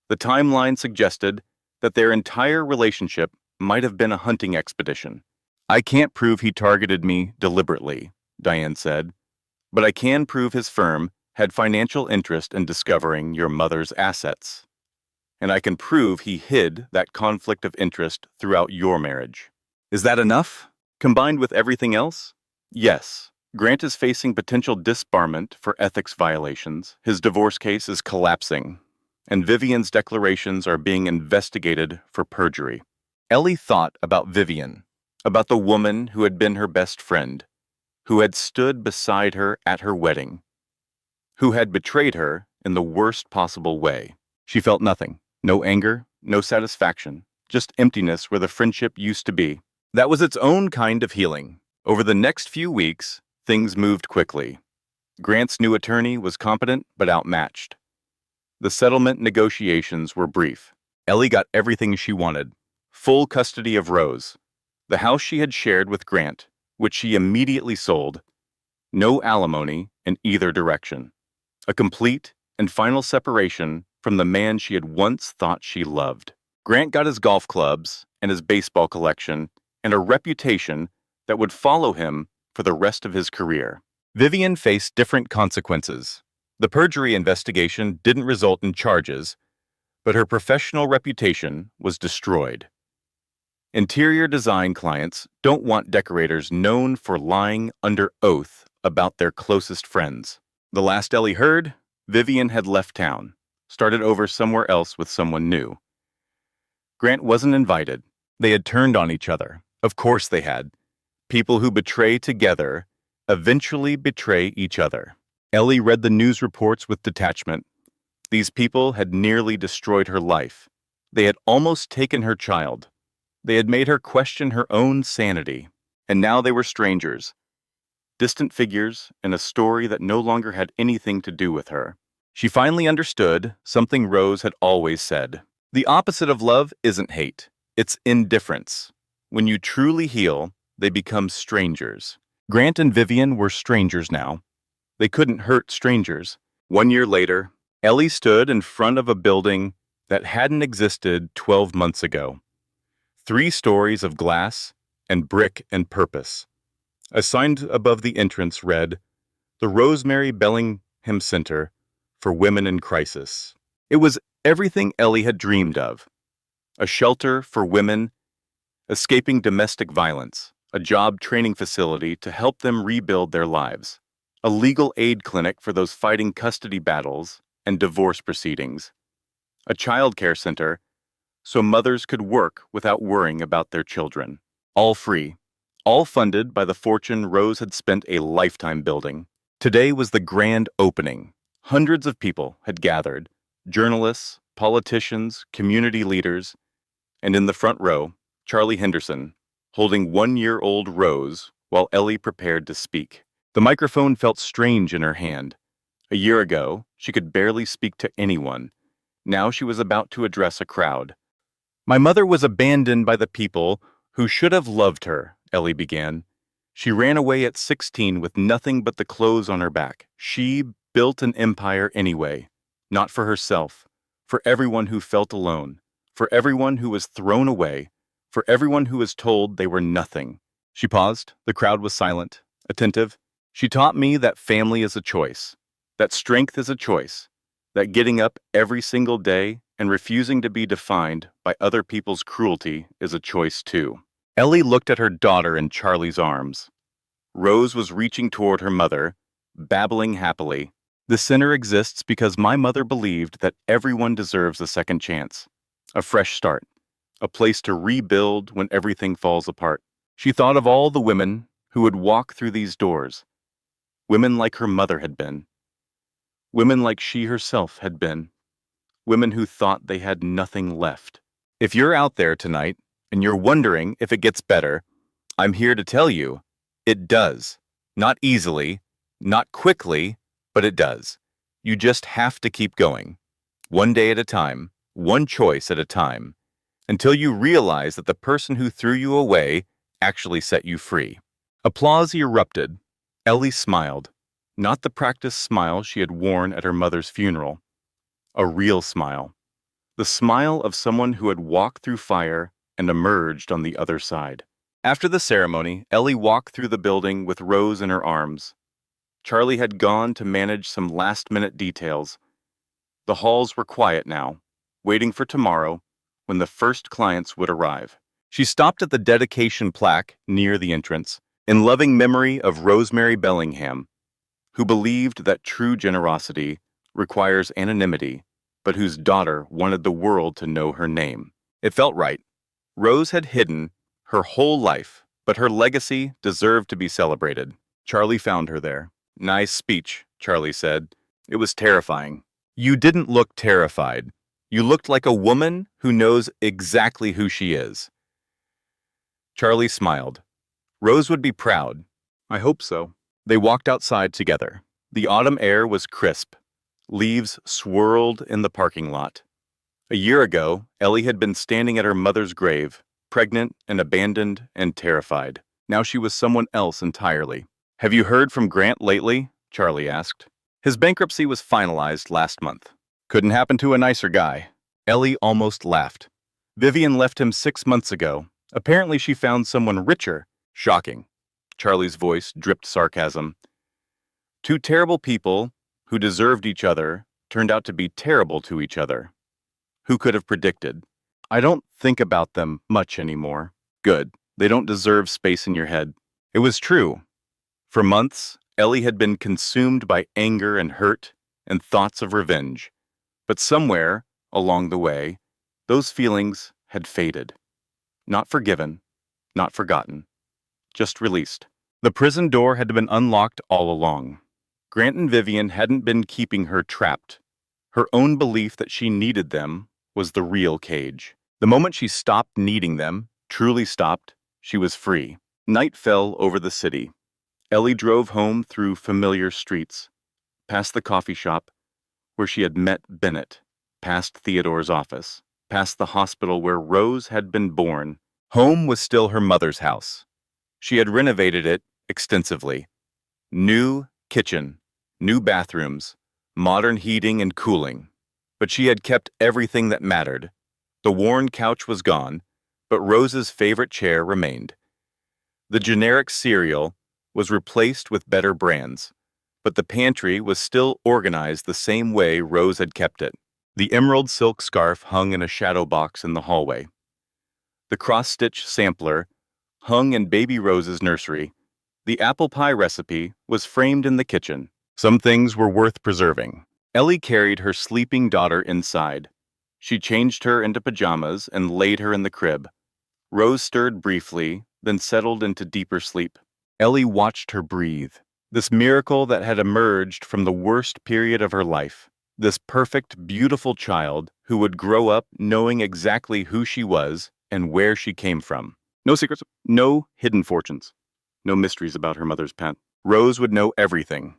[SPEAKER 1] The timeline suggested that their entire relationship might have been a hunting expedition. I can't prove he targeted me deliberately, Diane said, but I can prove his firm had financial interest in discovering your mother's assets. And I can prove he hid that conflict of interest throughout your marriage. Is that enough? Combined with everything else? Yes. Grant is facing potential disbarment for ethics violations. His divorce case is collapsing, and Vivian's declarations are being investigated for perjury. Ellie thought about Vivian, about the woman who had been her best friend, who had stood beside her at her wedding, who had betrayed her in the worst possible way. She felt nothing, no anger, no satisfaction, just emptiness where the friendship used to be. That was its own kind of healing. Over the next few weeks, things moved quickly. Grant's new attorney was competent but outmatched. The settlement negotiations were brief. Ellie got everything she wanted. Full custody of Rose, the house she had shared with Grant, which she immediately sold. No alimony in either direction. A complete and final separation from the man she had once thought she loved. Grant got his golf clubs and his baseball collection and a reputation that would follow him for the rest of his career. Vivian faced different consequences. The perjury investigation didn't result in charges, but her professional reputation was destroyed. Interior design clients don't want decorators known for lying under oath about their closest friends. The last Ellie heard, Vivian had left town, started over somewhere else with someone new. Grant wasn't invited. They had turned on each other. Of course they had. People who betray together eventually betray each other. Ellie read the news reports with detachment. These people had nearly destroyed her life. They had almost taken her child. They had made her question her own sanity. And now they were strangers. Distant figures in a story that no longer had anything to do with her. She finally understood something Rose had always said. The opposite of love isn't hate. It's indifference. When you truly heal, they become strangers. Grant and Vivian were strangers now. They couldn't hurt strangers. 1 year later, Ellie stood in front of a building that hadn't existed 12 months ago. 3 stories of glass and brick and purpose. A sign above the entrance read, "The Rosemary Bellingham Center for Women in Crisis." It was everything Ellie had dreamed of. A shelter for women escaping domestic violence, a job training facility to help them rebuild their lives, a legal aid clinic for those fighting custody battles and divorce proceedings, a child care center so mothers could work without worrying about their children. All free, all funded by the fortune Rose had spent a lifetime building. Today was the grand opening. Hundreds of people had gathered, journalists, politicians, community leaders, and in the front row, Charlie Henderson, holding 1-year-old Rose while Ellie prepared to speak. The microphone felt strange in her hand. A year ago, she could barely speak to anyone. Now she was about to address a crowd. "My mother was abandoned by the people who should have loved her," Ellie began. "She ran away at 16 with nothing but the clothes on her back. She built an empire anyway, not for herself, for everyone who felt alone, for everyone who was thrown away, for everyone who was told they were nothing." She paused. The crowd was silent, attentive. "She taught me that family is a choice, that strength is a choice, that getting up every single day and refusing to be defined by other people's cruelty is a choice too." Ellie looked at her daughter in Charlie's arms. Rose was reaching toward her mother, babbling happily. "The center exists because my mother believed that everyone deserves a second chance, a fresh start, a place to rebuild when everything falls apart." She thought of all the women who would walk through these doors, women like her mother had been, women like she herself had been, women who thought they had nothing left. If you're out there tonight and you're wondering if it gets better, I'm here to tell you, it does. Not easily, not quickly, but it does. You just have to keep going. One day at a time, one choice at a time, until you realize that the person who threw you away actually set you free. Applause erupted. Ellie smiled. Not the practiced smile she had worn at her mother's funeral. A real smile. The smile of someone who had walked through fire and emerged on the other side. After the ceremony, Ellie walked through the building with Rose in her arms. Charlie had gone to manage some last-minute details. The halls were quiet now, waiting for tomorrow, when the first clients would arrive. She stopped at the dedication plaque near the entrance, in loving memory of Rosemary Bellingham, who believed that true generosity requires anonymity, but whose daughter wanted the world to know her name. It felt right. Rose had hidden her whole life, but her legacy deserved to be celebrated. Charlie found her there. "Nice speech," Charlie said. "It was terrifying." "You didn't look terrified. You looked like a woman who knows exactly who she is." Charlie smiled. Rose would be proud. "I hope so." They walked outside together. The autumn air was crisp. Leaves swirled in the parking lot. A year ago, Ellie had been standing at her mother's grave, pregnant and abandoned and terrified. Now she was someone else entirely. "Have you heard from Grant lately?" Charlie asked. "His bankruptcy was finalized last month. Couldn't happen to a nicer guy." Ellie almost laughed. "Vivian left him 6 months ago. Apparently she found someone richer." "Shocking." Charlie's voice dripped sarcasm. "Two terrible people who deserved each other turned out to be terrible to each other. Who could have predicted? I don't think about them much anymore." "Good. They don't deserve space in your head." It was true. For months, Ellie had been consumed by anger and hurt and thoughts of revenge. But somewhere along the way, those feelings had faded. Not forgiven, not forgotten, just released. The prison door had been unlocked all along. Grant and Vivian hadn't been keeping her trapped. Her own belief that she needed them was the real cage. The moment she stopped needing them, truly stopped, she was free. Night fell over the city. Ellie drove home through familiar streets, past the coffee shop where she had met Bennett, past Theodore's office, past the hospital where Rose had been born. Home was still her mother's house. She had renovated it extensively. New kitchen, new bathrooms, modern heating and cooling. But she had kept everything that mattered. The worn couch was gone, but Rose's favorite chair remained. The generic cereal was replaced with better brands, but the pantry was still organized the same way Rose had kept it. The emerald silk scarf hung in a shadow box in the hallway. The cross-stitch sampler hung in baby Rose's nursery. The apple pie recipe was framed in the kitchen. Some things were worth preserving. Ellie carried her sleeping daughter inside. She changed her into pajamas and laid her in the crib. Rose stirred briefly, then settled into deeper sleep. Ellie watched her breathe. This miracle that had emerged from the worst period of her life. This perfect, beautiful child who would grow up knowing exactly who she was and where she came from. No secrets, no hidden fortunes, no mysteries about her mother's pet. Rose would know everything.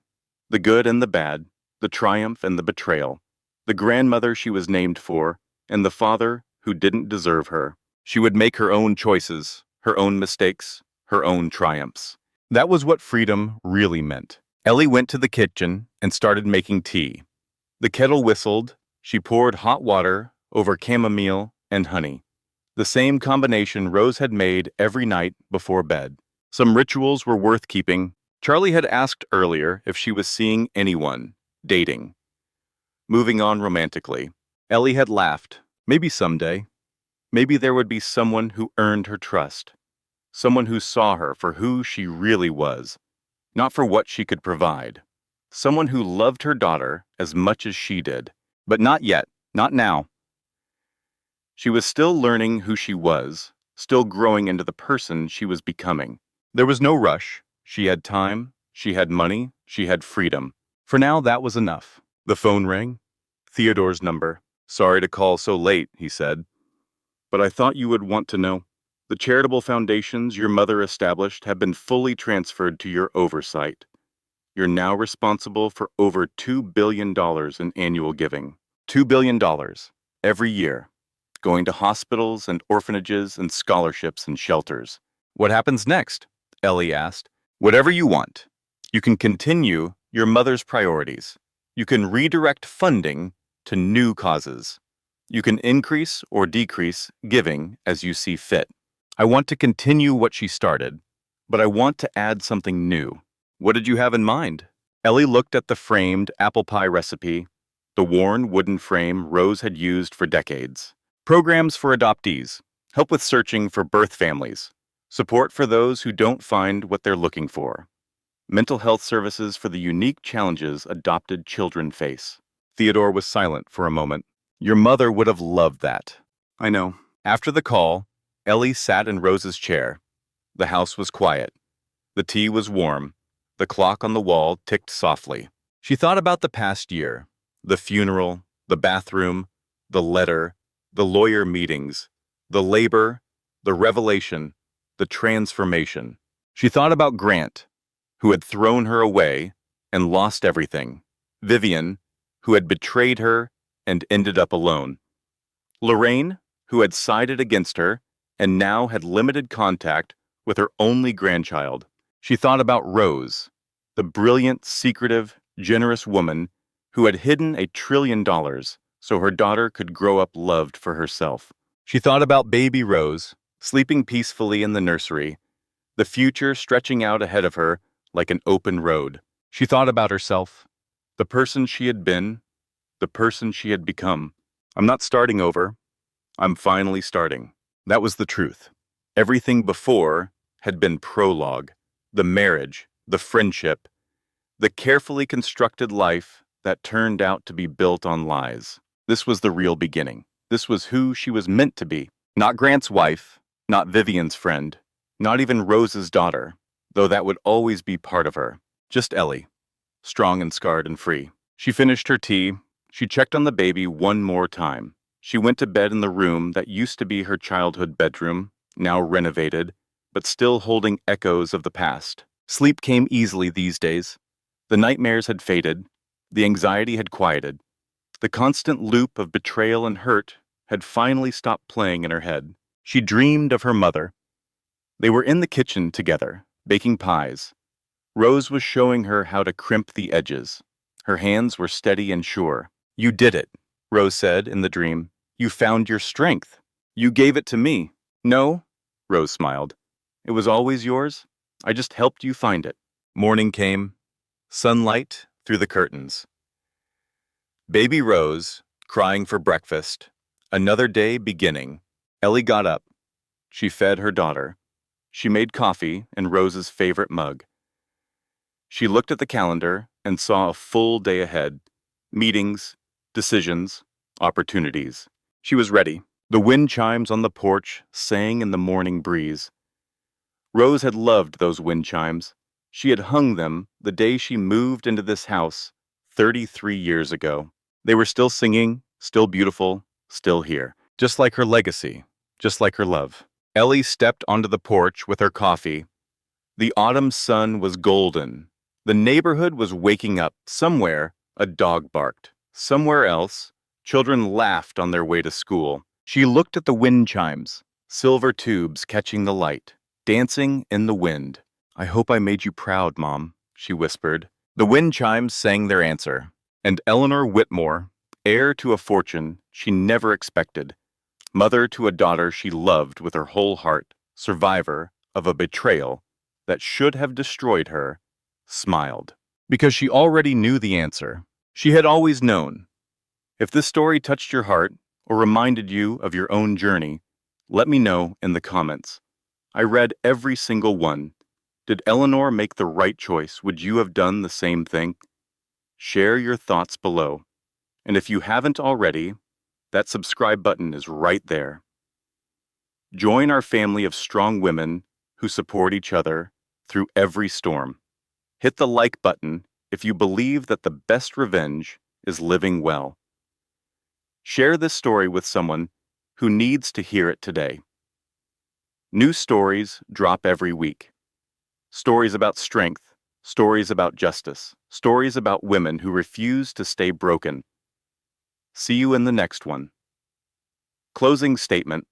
[SPEAKER 1] The good and the bad, the triumph and the betrayal, the grandmother she was named for, and the father who didn't deserve her. She would make her own choices, her own mistakes, her own triumphs. That was what freedom really meant. Ellie went to the kitchen and started making tea. The kettle whistled. She poured hot water over chamomile and honey. The same combination Rose had made every night before bed. Some rituals were worth keeping. Charlie had asked earlier if she was seeing anyone, dating. Moving on romantically. Ellie had laughed. Maybe someday. Maybe there would be someone who earned her trust. Someone who saw her for who she really was, not for what she could provide. Someone who loved her daughter as much as she did. But not yet, not now. She was still learning who she was, still growing into the person she was becoming. There was no rush. She had time, she had money, she had freedom. For now, that was enough. The phone rang. Theodore's number. "Sorry to call so late," he said, "but I thought you would want to know. The charitable foundations your mother established have been fully transferred to your oversight. You're now responsible for over $2 billion in annual giving. $2 billion every year, going to hospitals and orphanages and scholarships and shelters." "What happens next?" Ellie asked. "Whatever you want. You can continue your mother's priorities. You can redirect funding to new causes. You can increase or decrease giving as you see fit. I want to continue what she started, but I want to add something new." "What did you have in mind?" Ellie looked at the framed apple pie recipe, the worn wooden frame Rose had used for decades. "Programs for adoptees, help with searching for birth families, support for those who don't find what they're looking for, mental health services for the unique challenges adopted children face." Theodore was silent for a moment. "Your mother would have loved that." "I know." After the call, Ellie sat in Rose's chair. The house was quiet. The tea was warm. The clock on the wall ticked softly. She thought about the past year, the funeral, the bathroom, the letter, the lawyer meetings, the labor, the revelation, the transformation. She thought about Grant, who had thrown her away and lost everything. Vivian, who had betrayed her and ended up alone. Lorraine, who had sided against her and now had limited contact with her only grandchild. She thought about Rose, the brilliant, secretive, generous woman who had hidden $1 trillion so her daughter could grow up loved for herself. She thought about baby Rose, sleeping peacefully in the nursery, the future stretching out ahead of her like an open road. She thought about herself, the person she had been, the person she had become. "I'm not starting over. I'm finally starting." That was the truth. Everything before had been prologue. The marriage, the friendship, the carefully constructed life that turned out to be built on lies. This was the real beginning. This was who she was meant to be. Not Grant's wife, not Vivian's friend, not even Rose's daughter, though that would always be part of her. Just Ellie, strong and scarred and free. She finished her tea. She checked on the baby one more time. She went to bed in the room that used to be her childhood bedroom, now renovated, but still holding echoes of the past. Sleep came easily these days. The nightmares had faded. The anxiety had quieted. The constant loop of betrayal and hurt had finally stopped playing in her head. She dreamed of her mother. They were in the kitchen together, baking pies. Rose was showing her how to crimp the edges. Her hands were steady and sure. "You did it," Rose said in the dream. "You found your strength. You gave it to me." "No," Rose smiled. "It was always yours. I just helped you find it." Morning came, sunlight through the curtains. Baby Rose, crying for breakfast. Another day beginning. Ellie got up. She fed her daughter. She made coffee in Rose's favorite mug. She looked at the calendar and saw a full day ahead. Meetings, decisions, opportunities. She was ready. The wind chimes on the porch sang in the morning breeze. Rose had loved those wind chimes. She had hung them the day she moved into this house 33 years ago. They were still singing, still beautiful, still here. Just like her legacy, just like her love. Ellie stepped onto the porch with her coffee. The autumn sun was golden. The neighborhood was waking up. Somewhere, a dog barked. Somewhere else, children laughed on their way to school. She looked at the wind chimes, silver tubes catching the light, dancing in the wind. "I hope I made you proud, Mom," she whispered. The wind chimes sang their answer. And Eleanor Whitmore, heir to a fortune she never expected, mother to a daughter she loved with her whole heart, survivor of a betrayal that should have destroyed her, smiled. Because she already knew the answer. She had always known. If this story touched your heart or reminded you of your own journey, let me know in the comments. I read every single one. Did Eleanor make the right choice? Would you have done the same thing? Share your thoughts below. And if you haven't already, that subscribe button is right there. Join our family of strong women who support each other through every storm. Hit the like button if you believe that the best revenge is living well. Share this story with someone who needs to hear it today. New stories drop every week. Stories about strength, stories about justice, stories about women who refuse to stay broken. See you in the next one. Closing statement.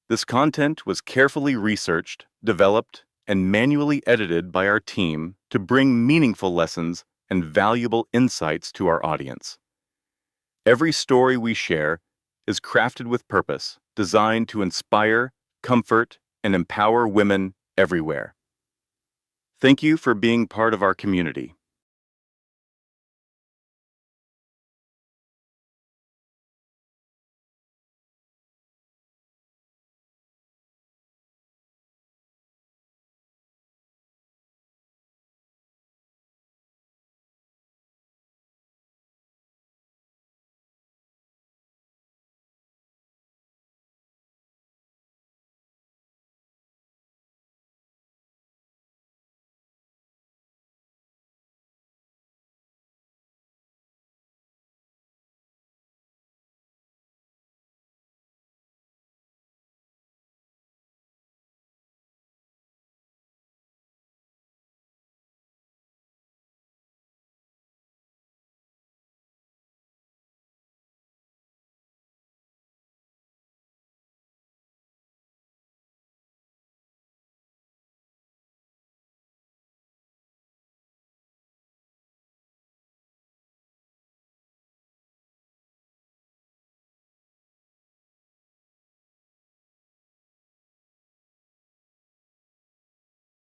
[SPEAKER 1] This content was carefully researched, developed, and manually edited by our team to bring meaningful lessons and valuable insights to our audience. Every story we share is crafted with purpose, designed to inspire, comfort, and empower women everywhere. Thank you for being part of our community.